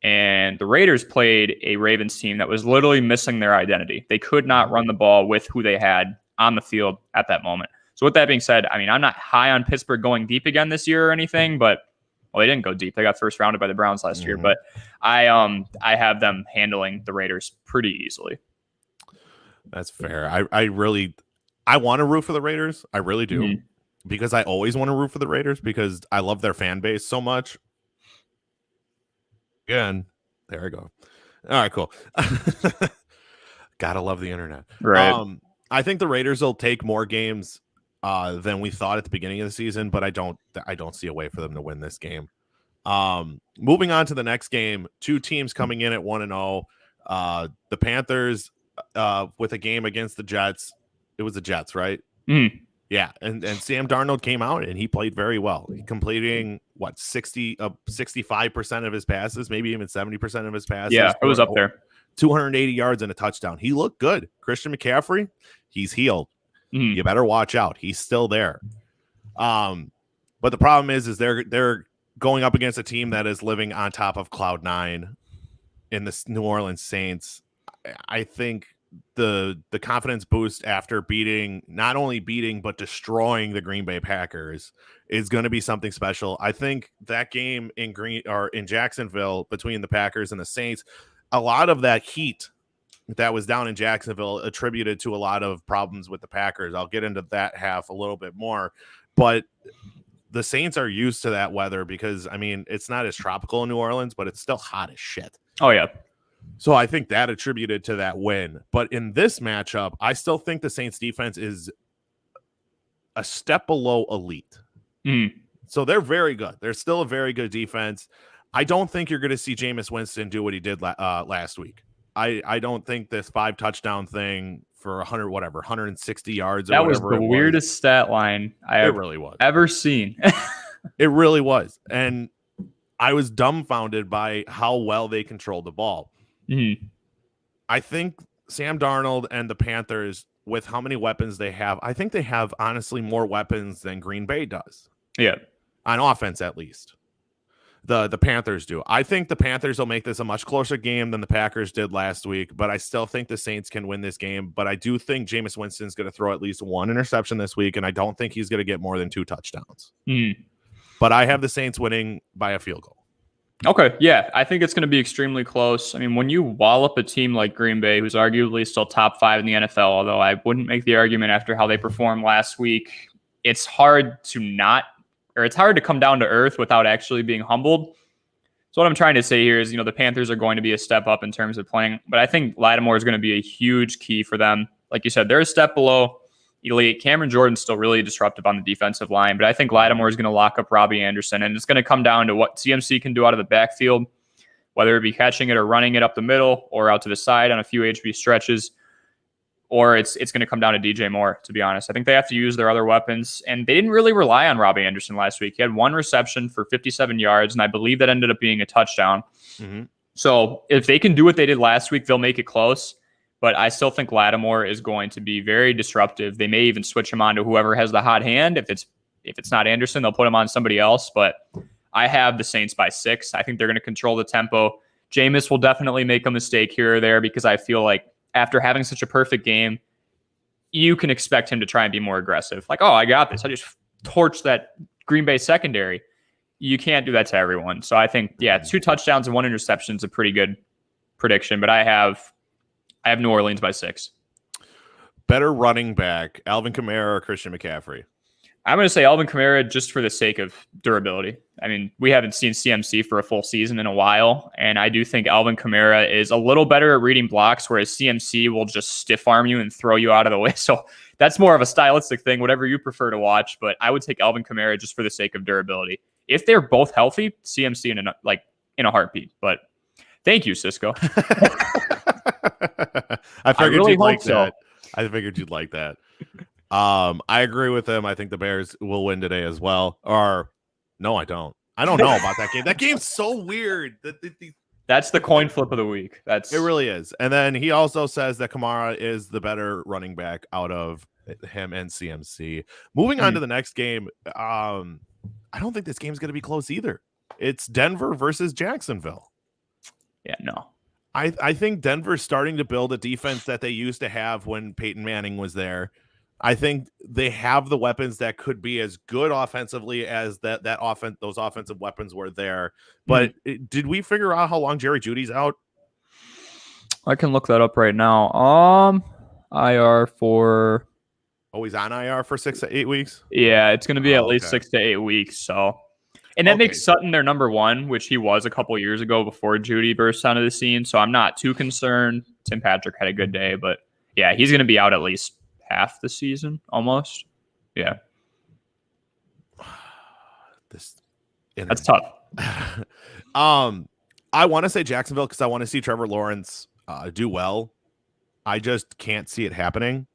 And the Raiders played a Ravens team that was literally missing their identity. They could not run the ball with who they had on the field at that moment. So with that being said, I mean, I'm not high on Pittsburgh going deep again this year or anything, but they didn't go deep. They got first rounded by the Browns last year, but I have them handling the Raiders pretty easily. That's fair. I want to root for the Raiders. I really do. Because I always want to root for the Raiders because I love their fan base so much. Again, there I go. All right, cool. Gotta love the internet. Right. I think the Raiders will take more games than we thought at the beginning of the season, but I don't see a way for them to win this game. Moving on to the next game, two teams coming in at 1-0. The Panthers with a game against the Jets. It was the Jets, right? Yeah, and Sam Darnold came out and he played very well. He completing 65% of his passes, maybe even 70% of his passes. Yeah, it was up there. 280 yards and a touchdown. He looked good. Christian McCaffrey, he's healed. You better watch out. He's still there. But the problem is they're going up against a team that is living on top of cloud 9 in the New Orleans Saints. I think the confidence boost after not only beating but destroying the Green Bay Packers is going to be something special. I think that game in Jacksonville between the Packers and the Saints, a lot of that heat that was down in Jacksonville attributed to a lot of problems with the Packers. I'll get into that half a little bit more, but the Saints are used to that weather because, I mean, it's not as tropical in New Orleans, but it's still hot as shit. Oh, yeah. So I think that attributed to that win. But in this matchup, I still think the Saints defense is a step below elite. So they're very good. They're still a very good defense. I don't think you're going to see Jameis Winston do what he did last week. I don't think this 5 touchdown thing for 160 yards. That was the weirdest stat line I ever seen. It really was. And I was dumbfounded by how well they controlled the ball. I think Sam Darnold and the Panthers, with how many weapons they have, I think they have honestly more weapons than Green Bay does. Yeah. On offense, at least. The Panthers do. I think the Panthers will make this a much closer game than the Packers did last week, but I still think the Saints can win this game. But I do think Jameis Winston's going to throw at least 1 interception this week, and I don't think he's going to get more than 2 touchdowns. But I have the Saints winning by a field goal. Okay, yeah, I think it's going to be extremely close. I mean, when you wallop a team like Green Bay, who's arguably still top 5 in the NFL, although I wouldn't make the argument after how they performed last week, it's hard to come down to earth without actually being humbled. So what I'm trying to say here is, the Panthers are going to be a step up in terms of playing, but I think Lattimore is going to be a huge key for them. Like you said, they're a step below elite. Cameron Jordan's still really disruptive on the defensive line, but I think Lattimore is going to lock up Robbie Anderson, and it's going to come down to what CMC can do out of the backfield, whether it be catching it or running it up the middle or out to the side on a few HB stretches, or it's going to come down to DJ Moore, to be honest. I think they have to use their other weapons, and they didn't really rely on Robbie Anderson last week. He had 1 reception for 57 yards, and I believe that ended up being a touchdown. So if they can do what they did last week, they'll make it close. But I still think Lattimore is going to be very disruptive. They may even switch him on to whoever has the hot hand. If it's not Anderson, they'll put him on somebody else. But I have the Saints by 6. I think they're going to control the tempo. Jameis will definitely make a mistake here or there because I feel like after having such a perfect game, you can expect him to try and be more aggressive. Like, oh, I got this. I just torched that Green Bay secondary. You can't do that to everyone. So I think, 2 touchdowns and 1 interception is a pretty good prediction. But I have New Orleans by 6. Better running back, Alvin Kamara or Christian McCaffrey? I'm going to say Alvin Kamara just for the sake of durability. I mean, we haven't seen CMC for a full season in a while, and I do think Alvin Kamara is a little better at reading blocks, whereas CMC will just stiff arm you and throw you out of the way. So that's more of a stylistic thing, whatever you prefer to watch, but I would take Alvin Kamara just for the sake of durability. If they're both healthy, CMC in a heartbeat. But thank you, Cisco. I figured you'd like that. I figured you'd like that. I agree with him. I think the Bears will win today as well. Or no, I don't. I don't know about that game. That game's so weird. That's the coin flip of the week. It really is. And then he also says that Kamara is the better running back out of him and CMC. Moving on to the next game. I don't think this game's going to be close either. It's Denver versus Jacksonville. Yeah, no. I think Denver's starting to build a defense that they used to have when Peyton Manning was there. I think they have the weapons that could be as good offensively as those offensive weapons were there. But did we figure out how long Jerry Jeudy's out? I can look that up right now. IR for He's on IR for 6 to 8 weeks. Yeah, it's going to be at least okay. 6 to 8 weeks. So, and that makes Sutton their number one, which he was a couple years ago before Jeudy burst onto the scene. So I'm not too concerned. Tim Patrick had a good day, but yeah, he's going to be out at least half the season, almost. Yeah, that's tough. I want to say Jacksonville because I want to see Trevor Lawrence do well. I just can't see it happening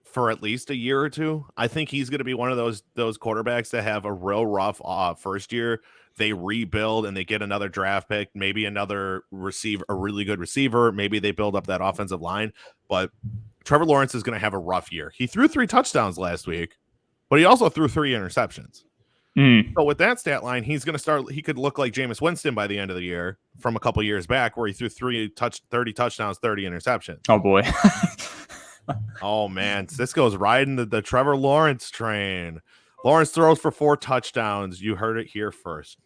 for at least a year or two. I think he's going to be one of those quarterbacks that have a real rough first year. They rebuild and they get another draft pick, maybe another receiver, a really good receiver. Maybe they build up that offensive line. But Trevor Lawrence is going to have a rough year. He threw 3 touchdowns last week, but he also threw 3 interceptions. So with that stat line, he's going to start. He could look like Jameis Winston by the end of the year from a couple years back, where he threw 30 touchdowns, 30 interceptions. Oh boy. Oh man, Cisco's riding the Trevor Lawrence train. Lawrence throws for 4 touchdowns. You heard it here first.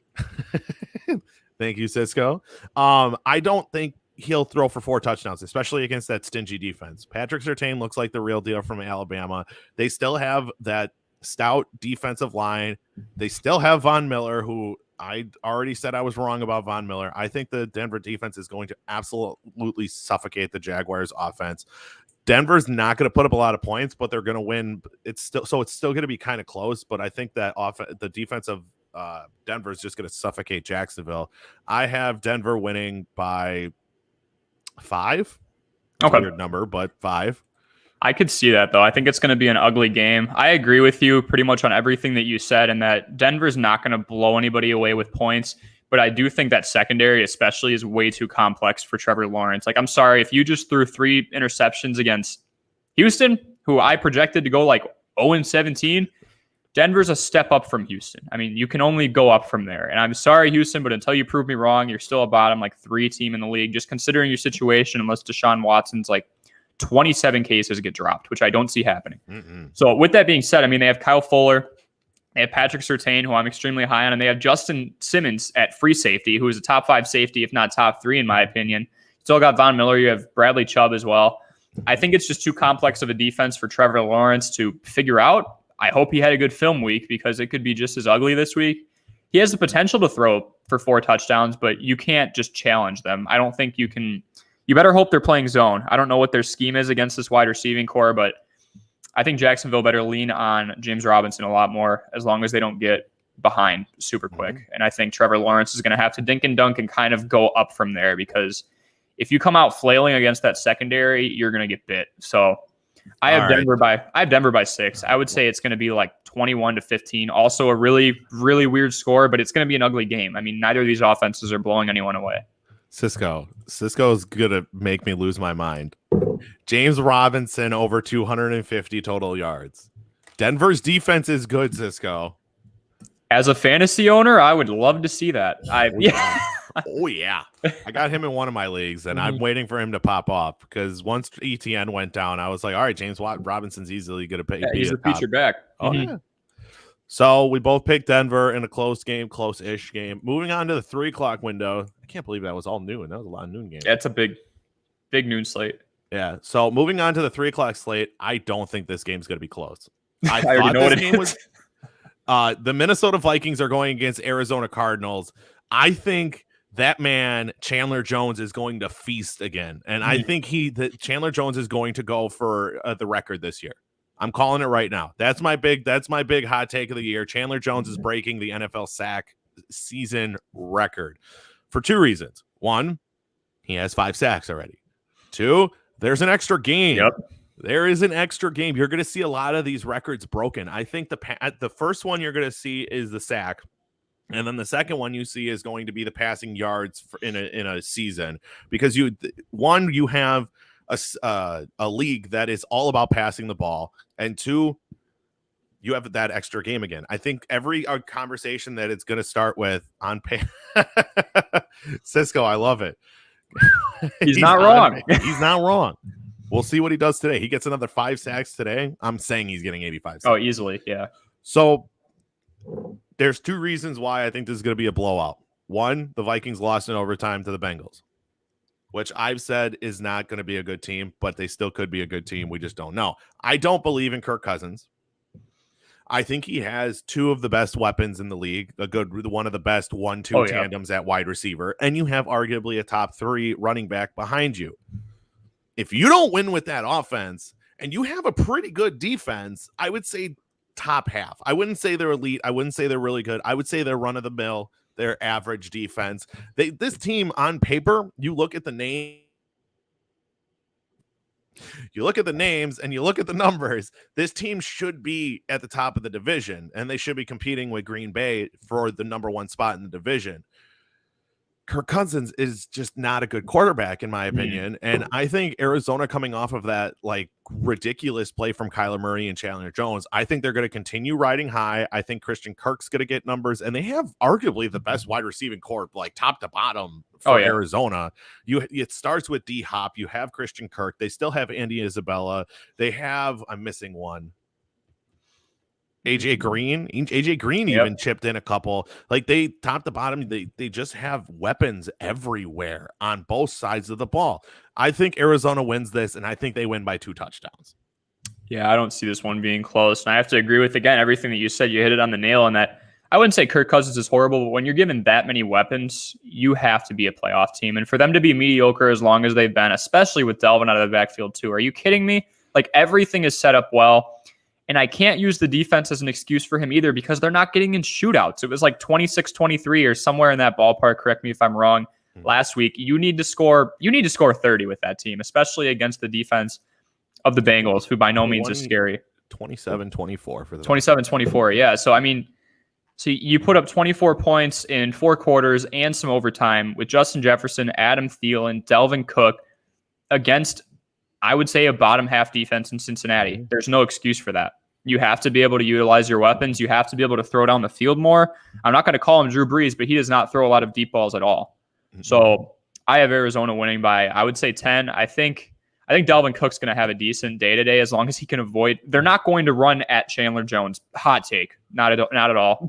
Thank you, Cisco. I don't think he'll throw for 4 touchdowns, especially against that stingy defense. Patrick Surtain looks like the real deal from Alabama. They still have that stout defensive line. They still have Von Miller, who I already said I was wrong about Von Miller. I think the Denver defense is going to absolutely suffocate the Jaguars offense. Denver's not going to put up a lot of points, but they're going to win. It's still going to be kind of close, but I think that the defense of Denver is just going to suffocate Jacksonville. I have Denver winning by 5. Okay. Weird number, but 5. I could see that, though. I think it's going to be an ugly game. I agree with you pretty much on everything that you said, and that Denver's not going to blow anybody away with points. But I do think that secondary especially is way too complex for Trevor Lawrence. Like, I'm sorry, if you just threw 3 interceptions against Houston, who I projected to go like 0-17, Denver's a step up from Houston. I mean, you can only go up from there. And I'm sorry, Houston, but until you prove me wrong, you're still a bottom like 3 team in the league. Just considering your situation, unless Deshaun Watson's like 27 cases get dropped, which I don't see happening. So with that being said, I mean, they have Kyle Fuller, they have Patrick Surtain, who I'm extremely high on, and they have Justin Simmons at free safety, who is a top 5 safety, if not top 3, in my opinion. Still got Von Miller. You have Bradley Chubb as well. I think it's just too complex of a defense for Trevor Lawrence to figure out. I hope he had a good film week because it could be just as ugly this week. He has the potential to throw for 4 touchdowns, but you can't just challenge them. I don't think you can. You better hope they're playing zone. I don't know what their scheme is against this wide receiving core, but I think Jacksonville better lean on James Robinson a lot more as long as they don't get behind super quick. And I think Trevor Lawrence is going to have to dink and dunk and kind of go up from there, because if you come out flailing against that secondary, you're going to get bit. So I have Denver by 6. I would say it's going to be like 21-15. Also a really, really weird score, but it's going to be an ugly game. I mean, neither of these offenses are blowing anyone away. Cisco's gonna make me lose my mind. James Robinson over 250 total yards. Denver's defense is good, Cisco. As a fantasy owner, I would love to see that. Oh yeah. I got him in one of my leagues, and I'm waiting for him to pop off, because once ETN went down, I was like, all right, James Robinson's easily gonna pay. He's a feature back. Oh yeah. So we both picked Denver in a close-ish game. Moving on to the 3:00 window. I can't believe that was all noon. That was a lot of noon games. That's a big noon slate. Yeah. So moving on to the 3:00 slate, I don't think this game's going to be close. I already know this game was. The Minnesota Vikings are going against Arizona Cardinals. I think that man Chandler Jones is going to feast again, and I think Chandler Jones is going to go for the record this year. I'm calling it right now. That's my big hot take of the year. Chandler Jones is breaking the NFL sack season record for 2 reasons. 1, he has 5 sacks already. 2, there's an extra game. Yep. There is an extra game. You're going to see a lot of these records broken. I think the first one you're going to see is the sack, and then the second one you see is going to be the passing yards in a season, because you have a league that is all about passing the ball, and 2, you have that extra game again. I think every conversation that it's going to start with on pay. Cisco, I love it. He's not wrong. He's not wrong. We'll see what he does today. He gets another 5 sacks today. I'm saying he's getting 85 sacks. Oh, easily. Yeah. So there's 2 reasons why I think this is going to be a blowout. One, the Vikings lost in overtime to the Bengals, which I've said is not going to be a good team, but they still could be a good team. We just don't know. I don't believe in Kirk Cousins. I think he has 2 of the best weapons in the league, one of the best 1-2 tandems at wide receiver, and you have arguably a top 3 running back behind you. If you don't win with that offense and you have a pretty good defense, I would say top half. I wouldn't say they're elite. I wouldn't say they're really good. I would say they're run of the mill. They're average defense. This team on paper, you look at the name. You look at the names and you look at the numbers, this team should be at the top of the division, and they should be competing with Green Bay for the number 1 spot in the division. Kirk Cousins is just not a good quarterback, in my opinion. And I think Arizona, coming off of that like ridiculous play from Kyler Murray and Chandler Jones, I think they're going to continue riding high. I think Christian Kirk's going to get numbers, and they have arguably the best wide receiving core, like top to bottom for Arizona. It starts with D Hop. You have Christian Kirk. They still have Andy Isabella. They have, I'm missing one, AJ Green even chipped in a couple. Like, they top to bottom, they just have weapons everywhere on both sides of the ball. I think Arizona wins this, and I think they win by 2 touchdowns. Yeah, I don't see this one being close. And I have to agree with, again, everything that you said. You hit it on the nail on that. I wouldn't say Kirk Cousins is horrible, but when you're given that many weapons, you have to be a playoff team. And for them to be mediocre as long as they've been, especially with Delvin out of the backfield too, are you kidding me? Like, everything is set up well. And I can't use the defense as an excuse for him either, because they're not getting in shootouts. It was like 26-23 or somewhere in that ballpark. Correct me if I'm wrong. Last week, you need to score 30 with that team, especially against the defense of the Bengals, who by no means is scary. 27-24 for the 27-24. Yeah. So, I mean, so you put up 24 points in 4 quarters and some overtime with Justin Jefferson, Adam Thielen, Delvin Cook against, I would say, a bottom half defense in Cincinnati. There's no excuse for that. You have to be able to utilize your weapons. You have to be able to throw down the field more. I'm not going to call him Drew Brees, but he does not throw a lot of deep balls at all. So I have Arizona winning by, I would say, 10. I think Dalvin Cook's going to have a decent day today as long as he can avoid. They're not going to run at Chandler Jones. Hot take. Not at all.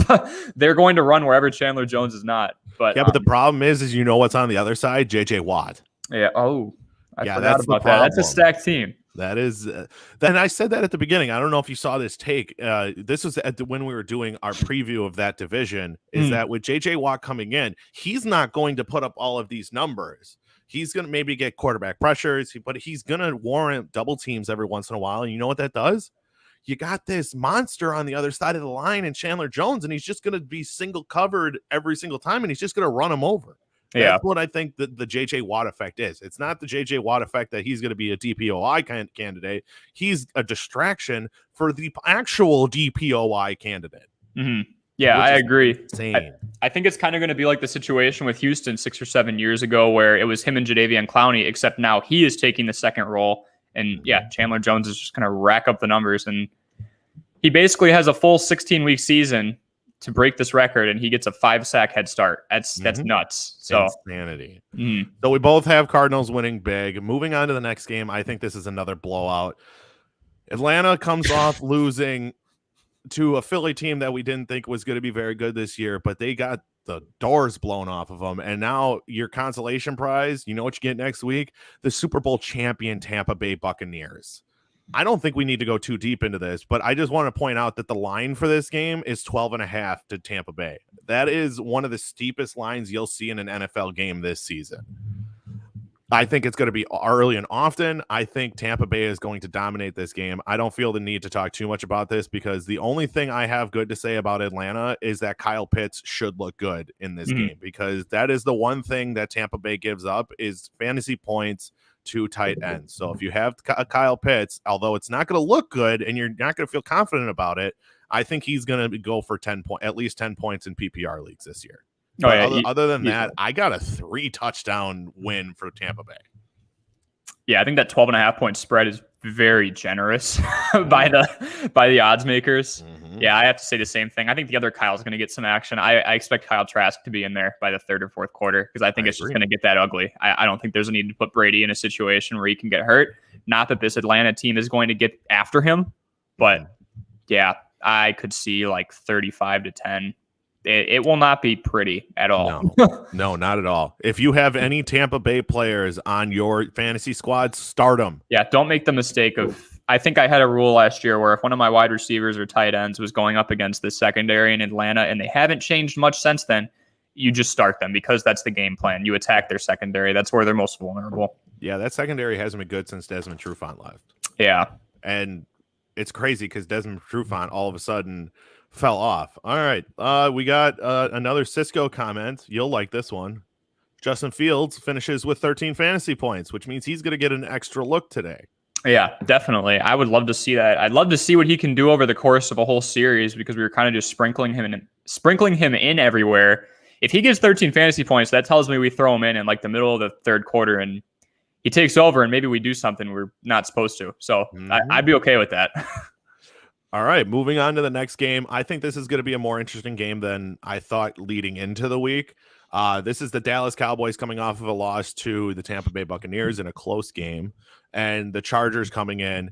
They're going to run wherever Chandler Jones is not. But yeah, but the problem is you know what's on the other side? JJ Watt. Yeah. Oh, I forgot about that. That's a stacked team. That is, then I said that at the beginning. I don't know if you saw this take. This was when we were doing our preview of that division, is that with JJ Watt coming in, he's not going to put up all of these numbers. He's going to maybe get quarterback pressures, but he's going to warrant double teams every once in a while. And you know what that does? You got this monster on the other side of the line in Chandler Jones, and he's just going to be single covered every single time, and he's just going to run him over. That's what I think the JJ Watt effect is. It's not the JJ Watt effect that he's going to be a DPOI candidate. He's a distraction for the actual DPOI candidate. Mm-hmm. Yeah, I agree. I think it's kind of going to be like the situation with Houston 6 or 7 years ago, where it was him and Jadeveon Clowney, except now he is taking the second role. And yeah, Chandler Jones is just going to rack up the numbers. And he basically has a full 16-week season to break this record, and he gets a 5-sack head start. That's nuts. So insanity. So we both have Cardinals winning big. Moving on to the next game, I think this is another blowout. Atlanta comes off losing to a Philly team that we didn't think was going to be very good this year, but they got the doors blown off of them. And now your consolation prize, you know what you get next week? The Super Bowl champion Tampa Bay Buccaneers. I don't think we need to go too deep into this, but I just want to point out that the line for this game is 12.5 to Tampa Bay. That is one of the steepest lines you'll see in an NFL game this season. I think it's going to be early and often. I think Tampa Bay is going to dominate this game. I don't feel the need to talk too much about this, because the only thing I have good to say about Atlanta is that Kyle Pitts should look good in this game, because that is the one thing that Tampa Bay gives up is fantasy points to tight ends. So if you have Kyle Pitts, although it's not going to look good and you're not going to feel confident about it, I think he's going to go for at least 10 points in PPR leagues this year. Other than that, I got a 3-touchdown win for Tampa Bay. Yeah, I think that 12.5 point spread is very generous by the odds makers. Yeah, I have to say the same thing. I think the other Kyle's going to get some action. I expect Kyle Trask to be in there by the third or fourth quarter because I think it's just going to get that ugly. I don't think there's a need to put Brady in a situation where he can get hurt. Not that this Atlanta team is going to get after him, but yeah, I could see like 35-10. It will not be pretty at all. No, not at all. If you have any Tampa Bay players on your fantasy squad, start them. Yeah, don't make the mistake of. I think I had a rule last year where if one of my wide receivers or tight ends was going up against the secondary in Atlanta, and they haven't changed much since then, you just start them because that's the game plan. You attack their secondary. That's where they're most vulnerable. Yeah, that secondary hasn't been good since Desmond Trufant left. Yeah. And it's crazy because Desmond Trufant all of a sudden fell off. All right. We got another Cisco comment. You'll like this one. Justin Fields finishes with 13 fantasy points, which means he's going to get an extra look today. Yeah, definitely. I would love to see that. I'd love to see what he can do over the course of a whole series because we were kind of just sprinkling him in everywhere. If he gets 13 fantasy points, that tells me we throw him in like the middle of the third quarter and he takes over and maybe we do something we're not supposed to. So I'd be okay with that. All right, moving on to the next game. I think this is going to be a more interesting game than I thought leading into the week. This is the Dallas Cowboys coming off of a loss to the Tampa Bay Buccaneers in a close game, and the Chargers coming in.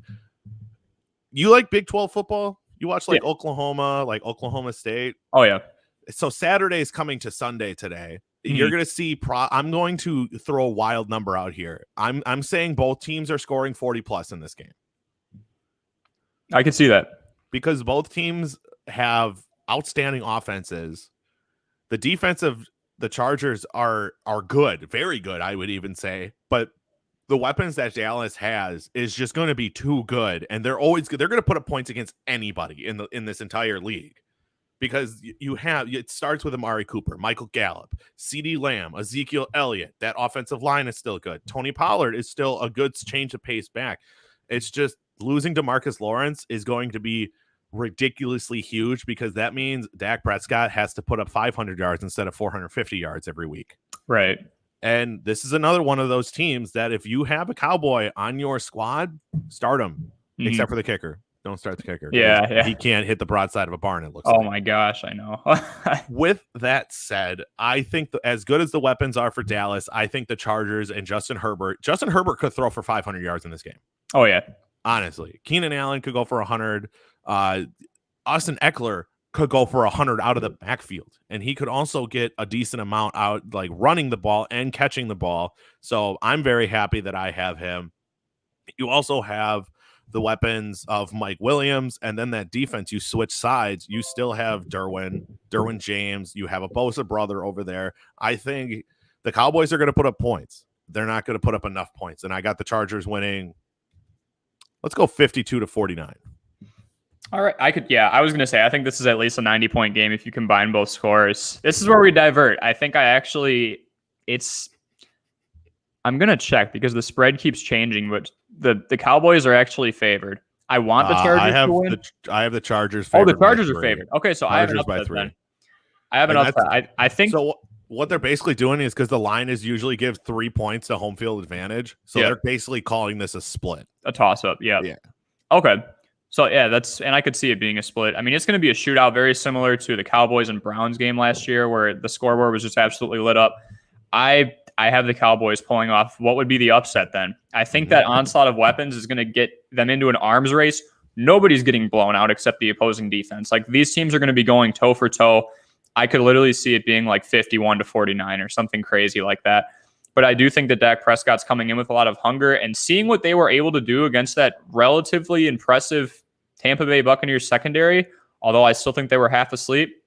You like Big 12 football? You watch Oklahoma, like Oklahoma State? Oh, yeah. So Saturday is coming to Sunday today. You're going to see I'm going to throw a wild number out here. I'm saying both teams are scoring 40+ in this game. I can see that. Because both teams have outstanding offenses. The defense of the Chargers are good, very good, I would even say. But the weapons that Dallas has is just going to be too good, and they're going to put up points against anybody in this entire league. Because it starts with Amari Cooper, Michael Gallup, CeeDee Lamb, Ezekiel Elliott. That offensive line is still good. Tony Pollard is still a good change of pace back. It's just losing DeMarcus Lawrence is going to be ridiculously huge because that means Dak Prescott has to put up 500 yards instead of 450 yards every week. Right. And this is another one of those teams that if you have a Cowboy on your squad, start him, except for the kicker. Don't start the kicker. Yeah. He can't hit the broadside of a barn, it looks like. My gosh, I know. With that said, I think as good as the weapons are for Dallas, I think the Chargers and Justin Herbert could throw for 500 yards in this game. Oh, yeah. Honestly. Keenan Allen could go for 100. Austin Eckler could go for 100 out of the backfield, and he could also get a decent amount out, like running the ball and catching the ball. So I'm very happy that I have him. You also have the weapons of Mike Williams, and then that defense, you switch sides. You still have Derwin James. You have a Bosa brother over there. I think the Cowboys are going to put up points. They're not going to put up enough points, and I got the Chargers winning. Let's go 52-49. All right. I was going to say, I think this is at least a 90-point game if you combine both scores. This is where we divert. I think I'm going to check because the spread keeps changing, but the Cowboys are actually favored. I want the Chargers to win. I have the Chargers favored. Oh, the Chargers are favored. Okay, so I have an upset then. I have an upset. I think. So what they're basically doing is because the line is usually give 3 points to home field advantage. So they're basically calling this a split. A toss-up, yeah. Okay. So, and I could see it being a split. I mean, it's going to be a shootout very similar to the Cowboys and Browns game last year where the scoreboard was just absolutely lit up. I have the Cowboys pulling off what would be the upset then. I think that onslaught of weapons is going to get them into an arms race. Nobody's getting blown out except the opposing defense. Like, these teams are going to be going toe for toe. I could literally see it being like 51-49 or something crazy like that. But I do think that Dak Prescott's coming in with a lot of hunger, and seeing what they were able to do against that relatively impressive Tampa Bay Buccaneers secondary, although I still think they were half asleep,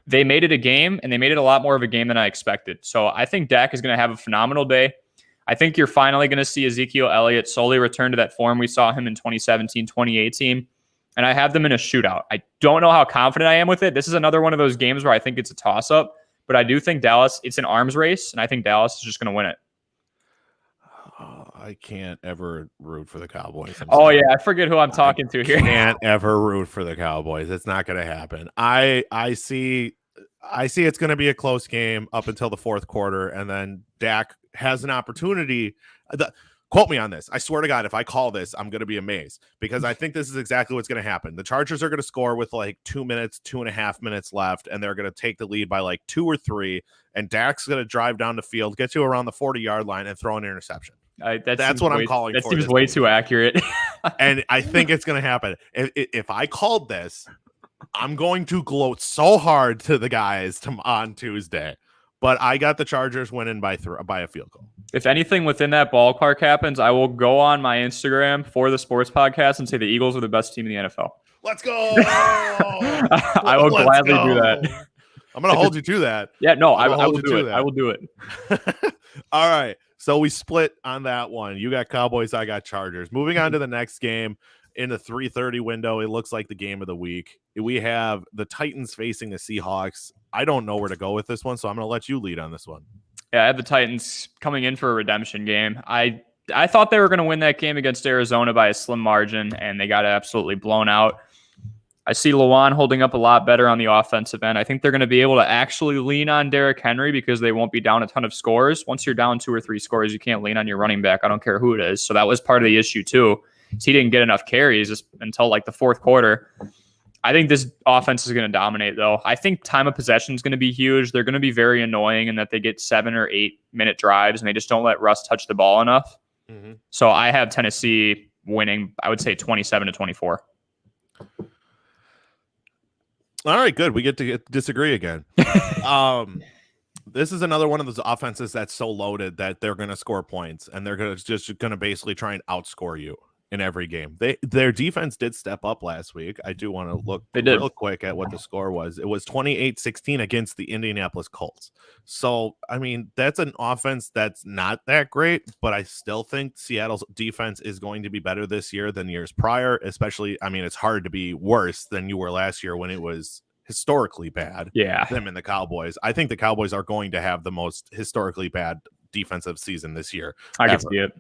they made it a game, and they made it a lot more of a game than I expected. So I think Dak is going to have a phenomenal day. I think you're finally going to see Ezekiel Elliott slowly return to that form we saw him in 2017, 2018. And I have them in a shootout. I don't know how confident I am with it. This is another one of those games where I think it's a toss-up. But I do think Dallas, it's an arms race, and I think Dallas is just going to win it. I can't ever root for the Cowboys. Yeah, I forget who I'm talking to here. Can't ever root for the Cowboys. It's not going to happen. I see it's going to be a close game up until the fourth quarter, and then Dak has an opportunity. Quote me on this. I swear to God, if I call this, I'm going to be amazed because I think this is exactly what's going to happen. The Chargers are going to score with like 2.5 minutes left, and they're going to take the lead by like 2 or 3, and Dak's going to drive down the field, get you around the 40-yard line, and throw an interception. That's what I'm calling for. That seems way too accurate. And I think it's going to happen. If I called this, I'm going to gloat so hard to the guys on Tuesday. But I got the Chargers winning by a field goal. If anything within that ballpark happens, I will go on my Instagram for the sports podcast and say the Eagles are the best team in the NFL. Let's go. I will gladly do that. I'm going to hold you to that. Yeah, no, I will do it. I will do it. All right. So we split on that one. You got Cowboys, I got Chargers. Moving on to the next game in the 3:30 window, it looks like the game of the week. We have the Titans facing the Seahawks. I don't know where to go with this one, so I'm going to let you lead on this one. Yeah, I have the Titans coming in for a redemption game. I thought they were going to win that game against Arizona by a slim margin, and they got absolutely blown out. I see Lewan holding up a lot better on the offensive end. I think they're going to be able to actually lean on Derrick Henry because they won't be down a ton of scores. Once you're down 2 or 3 scores, you can't lean on your running back. I don't care who it is. So that was part of the issue too. He didn't get enough carries until like the fourth quarter. I think this offense is going to dominate, though. I think time of possession is going to be huge. They're going to be very annoying in that they get 7 or 8 minute drives and they just don't let Russ touch the ball enough. Mm-hmm. So I have Tennessee winning, I would say 27-24. All right, good. We get to disagree again. This is another one of those offenses that's so loaded that they're going to score points and they're going to basically try and outscore you in every game. Their defense did step up last week. I do want to look real quick at what the score was. It was 28-16 against the Indianapolis Colts. So, I mean, that's an offense that's not that great, but I still think Seattle's defense is going to be better this year than years prior, especially, I mean, it's hard to be worse than you were last year when it was historically bad. Yeah. Them and the Cowboys. I think the Cowboys are going to have the most historically bad defensive season this year. I can see it.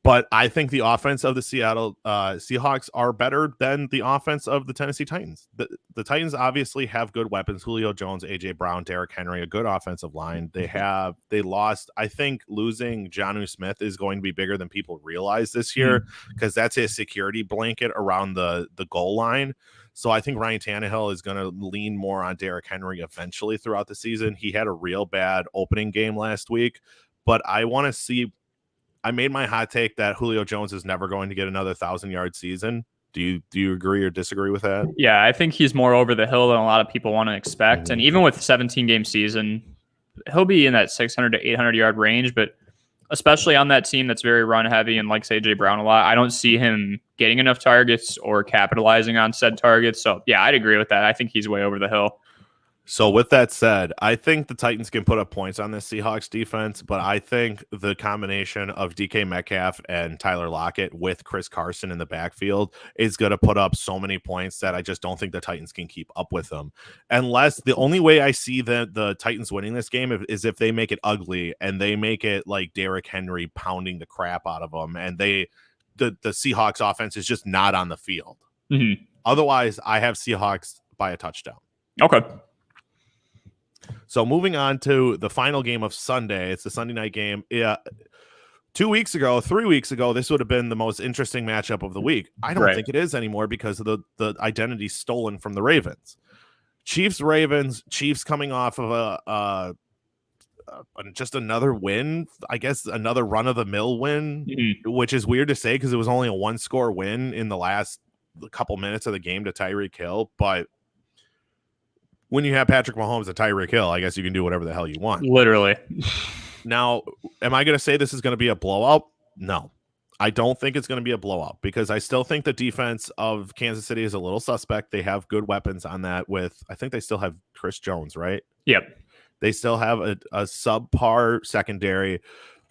But I think the offense of the Seattle Seahawks are better than the offense of the Tennessee Titans. The Titans obviously have good weapons. Julio Jones, A.J. Brown, Derrick Henry, a good offensive line. They lost. I think losing Jonnu Smith is going to be bigger than people realize this year because that's his security blanket around the goal line. So I think Ryan Tannehill is going to lean more on Derrick Henry eventually throughout the season. He had a real bad opening game last week, but I want to see. I made my hot take that Julio Jones is never going to get another 1,000-yard season. Do you agree or disagree with that? Yeah, I think he's more over the hill than a lot of people want to expect. And even with 17-game season, he'll be in that 600 to 800-yard range. But especially on that team that's very run-heavy and likes A.J. Brown a lot, I don't see him getting enough targets or capitalizing on said targets. So, yeah, I'd agree with that. I think he's way over the hill. So with that said, I think the Titans can put up points on this Seahawks defense, but I think the combination of DK Metcalf and Tyler Lockett with Chris Carson in the backfield is going to put up so many points that I just don't think the Titans can keep up with them. Unless the only way I see the Titans winning this game is if they make it ugly and they make it like Derrick Henry pounding the crap out of them and the Seahawks offense is just not on the field. Mm-hmm. Otherwise, I have Seahawks by a touchdown. Okay. So moving on to the final game of Sunday, it's the Sunday night game. 3 weeks ago, this would have been the most interesting matchup of the week. I don't think it is anymore because of the identity stolen from the Ravens. Ravens, Chiefs coming off of just another win, I guess another run-of-the-mill win, which is weird to say because it was only a 1-score win in the last couple minutes of the game to Tyreek Hill, but when you have Patrick Mahomes and Tyreek Hill, I guess you can do whatever the hell you want. Literally. Now, am I going to say this is going to be a blowout? No. I don't think it's going to be a blowout because I still think the defense of Kansas City is a little suspect. They have good weapons on that I think they still have Chris Jones, right? Yep. They still have a subpar secondary,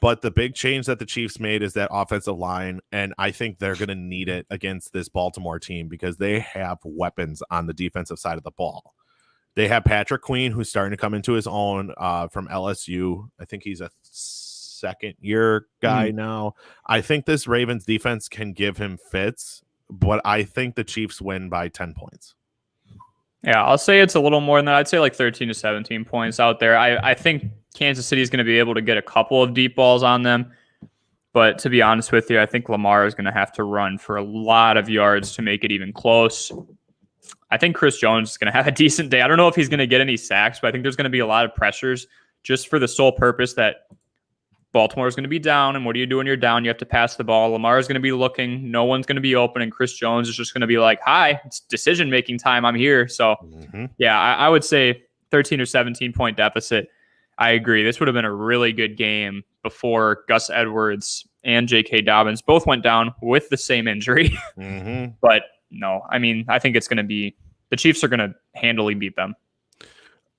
but the big change that the Chiefs made is that offensive line, and I think they're going to need it against this Baltimore team because they have weapons on the defensive side of the ball. They have Patrick Queen, who's starting to come into his own from LSU. I think he's a second-year guy now. I think this Ravens defense can give him fits, but I think the Chiefs win by 10 points. Yeah, I'll say it's a little more than that. I'd say like 13 to 17 points out there. I think Kansas City is going to be able to get a couple of deep balls on them, But to be honest with you, I think Lamar is going to have to run for a lot of yards to make it even close. I think Chris Jones is going to have a decent day. I don't know if he's going to get any sacks, but I think there's going to be a lot of pressures just for the sole purpose that Baltimore is going to be down. And what do you do when you're down? You have to pass the ball. Lamar is going to be looking. No one's going to be open. And Chris Jones is just going to be like, hi, it's decision-making time. I'm here. So, yeah, I would say 13 or 17-point deficit. I agree. This would have been a really good game before Gus Edwards and J.K. Dobbins both went down with the same injury. But no, I mean, I think it's going to be the Chiefs are going to handily beat them.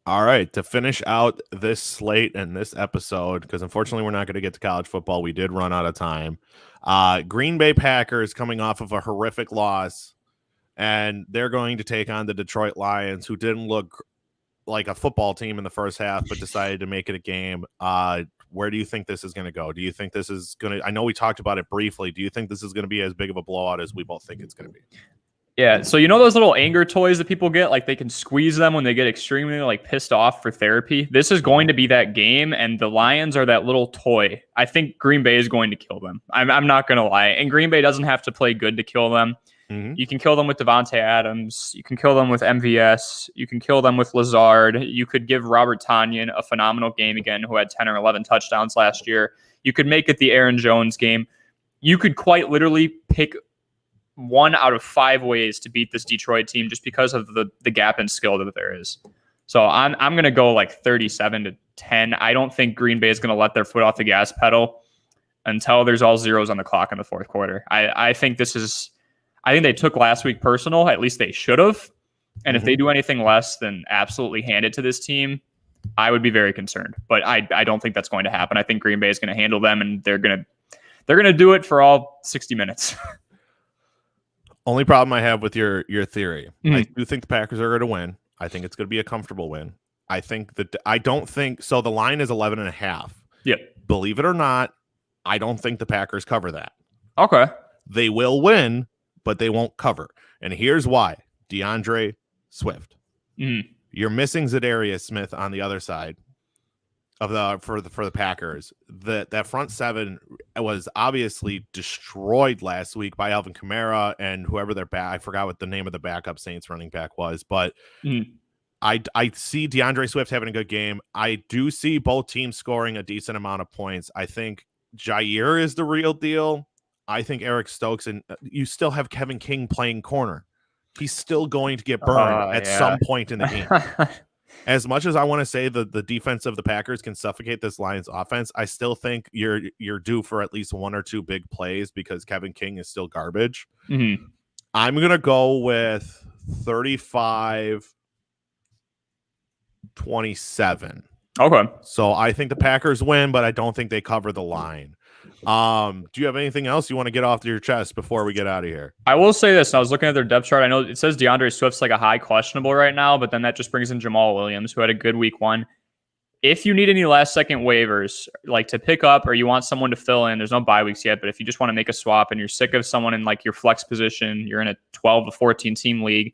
All right, to finish out this slate and this episode, because unfortunately we're not going to get to college football. We did run out of time. Green Bay Packers coming off of a horrific loss, and they're going to take on the Detroit Lions, who didn't look like a football team in the first half, but decided to make it a game. Where do you think this is going to go? Do you think this is going to, I know we talked about it briefly. Do you think this is going to be as big of a blowout as we both think it's going to be? Yeah. So, you know, those little anger toys that people get, like they can squeeze them when they get extremely like pissed off for therapy. This is going to be that game. And the Lions are that little toy. I think Green Bay is going to kill them. I'm not going to lie. And Green Bay doesn't have to play good to kill them. You can kill them with Devontae Adams. You can kill them with MVS. You can kill them with Lazard. You could give Robert Tonyan a phenomenal game again, who had 10 or 11 touchdowns last year. You could make it the Aaron Jones game. You could quite literally pick 1 out of 5 ways to beat this Detroit team just because of the gap in skill that there is. So I'm going to go like 37-10. I don't think Green Bay is going to let their foot off the gas pedal until there's all zeros on the clock in the fourth quarter. I think they took last week personal. At least they should have. And if they do anything less than absolutely hand it to this team, I would be very concerned. But I don't think that's going to happen. I think Green Bay is going to handle them, and they're going to do it for all 60 minutes. Only problem I have with your theory, I do think the Packers are going to win. I think it's going to be a comfortable win. I don't think so. The line is 11.5. Yep. Believe it or not, I don't think the Packers cover that. Okay. They will win, but they won't cover. And here's why. DeAndre Swift. You're missing Zadarius Smith on the other side of for the Packers. That front seven was obviously destroyed last week by Alvin Kamara and whoever their back. I forgot what the name of the backup Saints running back was, but I see DeAndre Swift having a good game. I do see both teams scoring a decent amount of points. I think Jair is the real deal. I think Eric Stokes, and you still have Kevin King playing corner. He's still going to get burned at some point in the game. As much as I want to say the defense of the Packers can suffocate this Lions offense, I still think you're due for at least 1 or 2 big plays because Kevin King is still garbage. I'm going to go with 35-27. Okay. So I think the Packers win, but I don't think they cover the line. Do you have anything else you want to get off your chest before we get out of here? I will say this. I was looking at their depth chart. I know it says DeAndre Swift's like a high questionable right now, but then that just brings in Jamal Williams, who had a good week 1. If you need any last second waivers, like to pick up, or you want someone to fill in, there's no bye weeks yet, but if you just want to make a swap and you're sick of someone in like your flex position, you're in a 12 to 14 team league,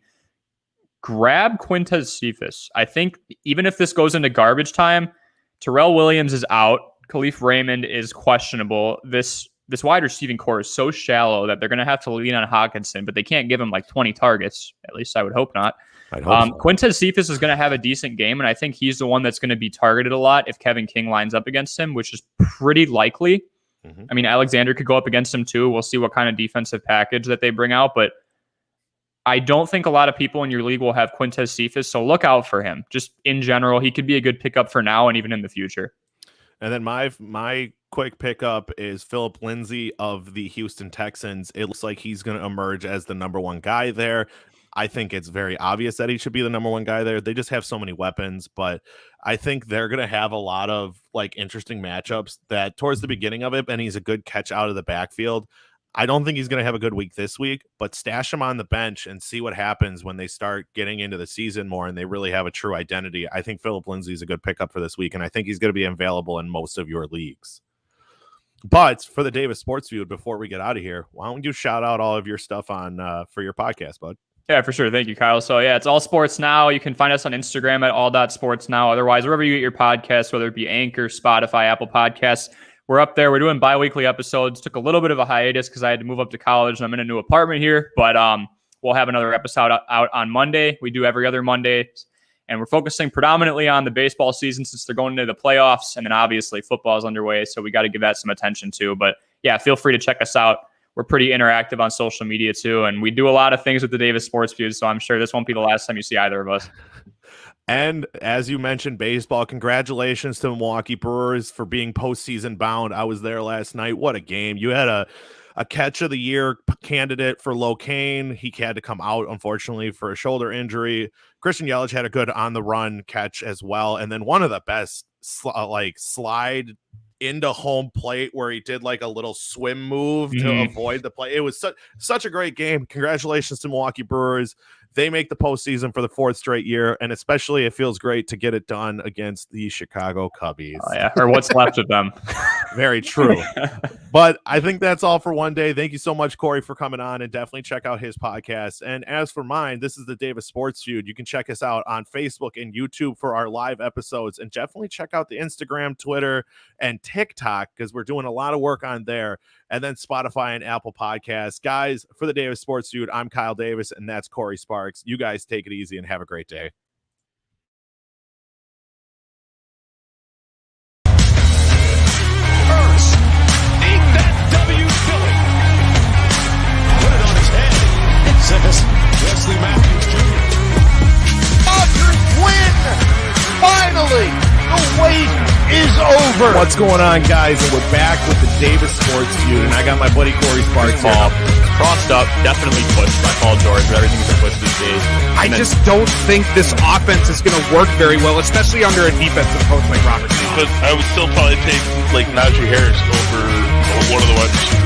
grab Quintez Cephas. I think even if this goes into garbage time, Terrell Williams is out. Khalif Raymond is questionable. This wide receiving core is so shallow that they're going to have to lean on Hawkinson, but they can't give him like 20 targets. At least I would hope not. Quintez Cephas is going to have a decent game, and I think he's the one that's going to be targeted a lot if Kevin King lines up against him, which is pretty likely. I mean, Alexander could go up against him too. We'll see what kind of defensive package that they bring out, but I don't think a lot of people in your league will have Quintez Cephas, so look out for him. Just in general, he could be a good pickup for now and even in the future. And then my quick pickup is Philip Lindsay of the Houston Texans. It looks like he's going to emerge as the number 1 guy there. I think it's very obvious that he should be the number 1 guy there. They just have so many weapons, but I think they're going to have a lot of like interesting matchups that towards the beginning of it, and he's a good catch out of the backfield. I don't think he's going to have a good week this week, but stash him on the bench and see what happens when they start getting into the season more and they really have a true identity. I think Philip Lindsay is a good pickup for this week, and I think he's going to be available in most of your leagues. But for the Davis Sports Feud, before we get out of here, why don't you shout out all of your stuff on for your podcast, bud? Yeah, for sure. Thank you, Kyle. So yeah, it's All Sports Now. You can find us on Instagram at all.sportsnow. Otherwise, wherever you get your podcasts, whether it be Anchor, Spotify, Apple Podcasts, we're up there. We're doing bi-weekly episodes. Took a little bit of a hiatus because I had to move up to college and I'm in a new apartment here. But we'll have another episode out on Monday. We do every other Monday. And we're focusing predominantly on the baseball season since they're going into the playoffs. And then obviously football is underway. So we got to give that some attention too. But yeah, feel free to check us out. We're pretty interactive on social media too. And we do a lot of things with the Davis Sports Feud. So I'm sure this won't be the last time you see either of us. And as you mentioned, baseball, congratulations to Milwaukee Brewers for being postseason bound. I was there last night. What a game. You had a catch of the year candidate for Locaine. He had to come out, unfortunately, for a shoulder injury. Christian Yelich had a good on the run catch as well. And then one of the best slide into home plate where he did like a little swim move to avoid the play. It was such a great game. Congratulations to Milwaukee Brewers. They make the postseason for the 4th straight year, and especially it feels great to get it done against the Chicago Cubbies. Oh, yeah, or what's left of them. Very true. But I think that's all for one day. Thank you so much, Cory, for coming on, and definitely check out his podcast. And as for mine, this is the Davis Sports Feud. You can check us out on Facebook and YouTube for our live episodes, and definitely check out the Instagram, Twitter, and TikTok because we're doing a lot of work on there, and then Spotify and Apple Podcasts. Guys, for the Davis Sports Feud, I'm Kyle Davis, and that's Cory Sparks. You guys take it easy and have a great day. First, eat that W, Philly. Put it on his head. It says Wesley Matthews Jr. Dodgers win! Finally! The wait is over. What's going on, guys? And we're back with the Davis Sports Feud, and I got my buddy Cory Sparks here. Crossed up, definitely pushed by Paul George, but everything's a push these days. I just don't think this offense is going to work very well, especially under a defensive coach like Robert. But I would still probably take like Najee Harris over one of the wide receivers.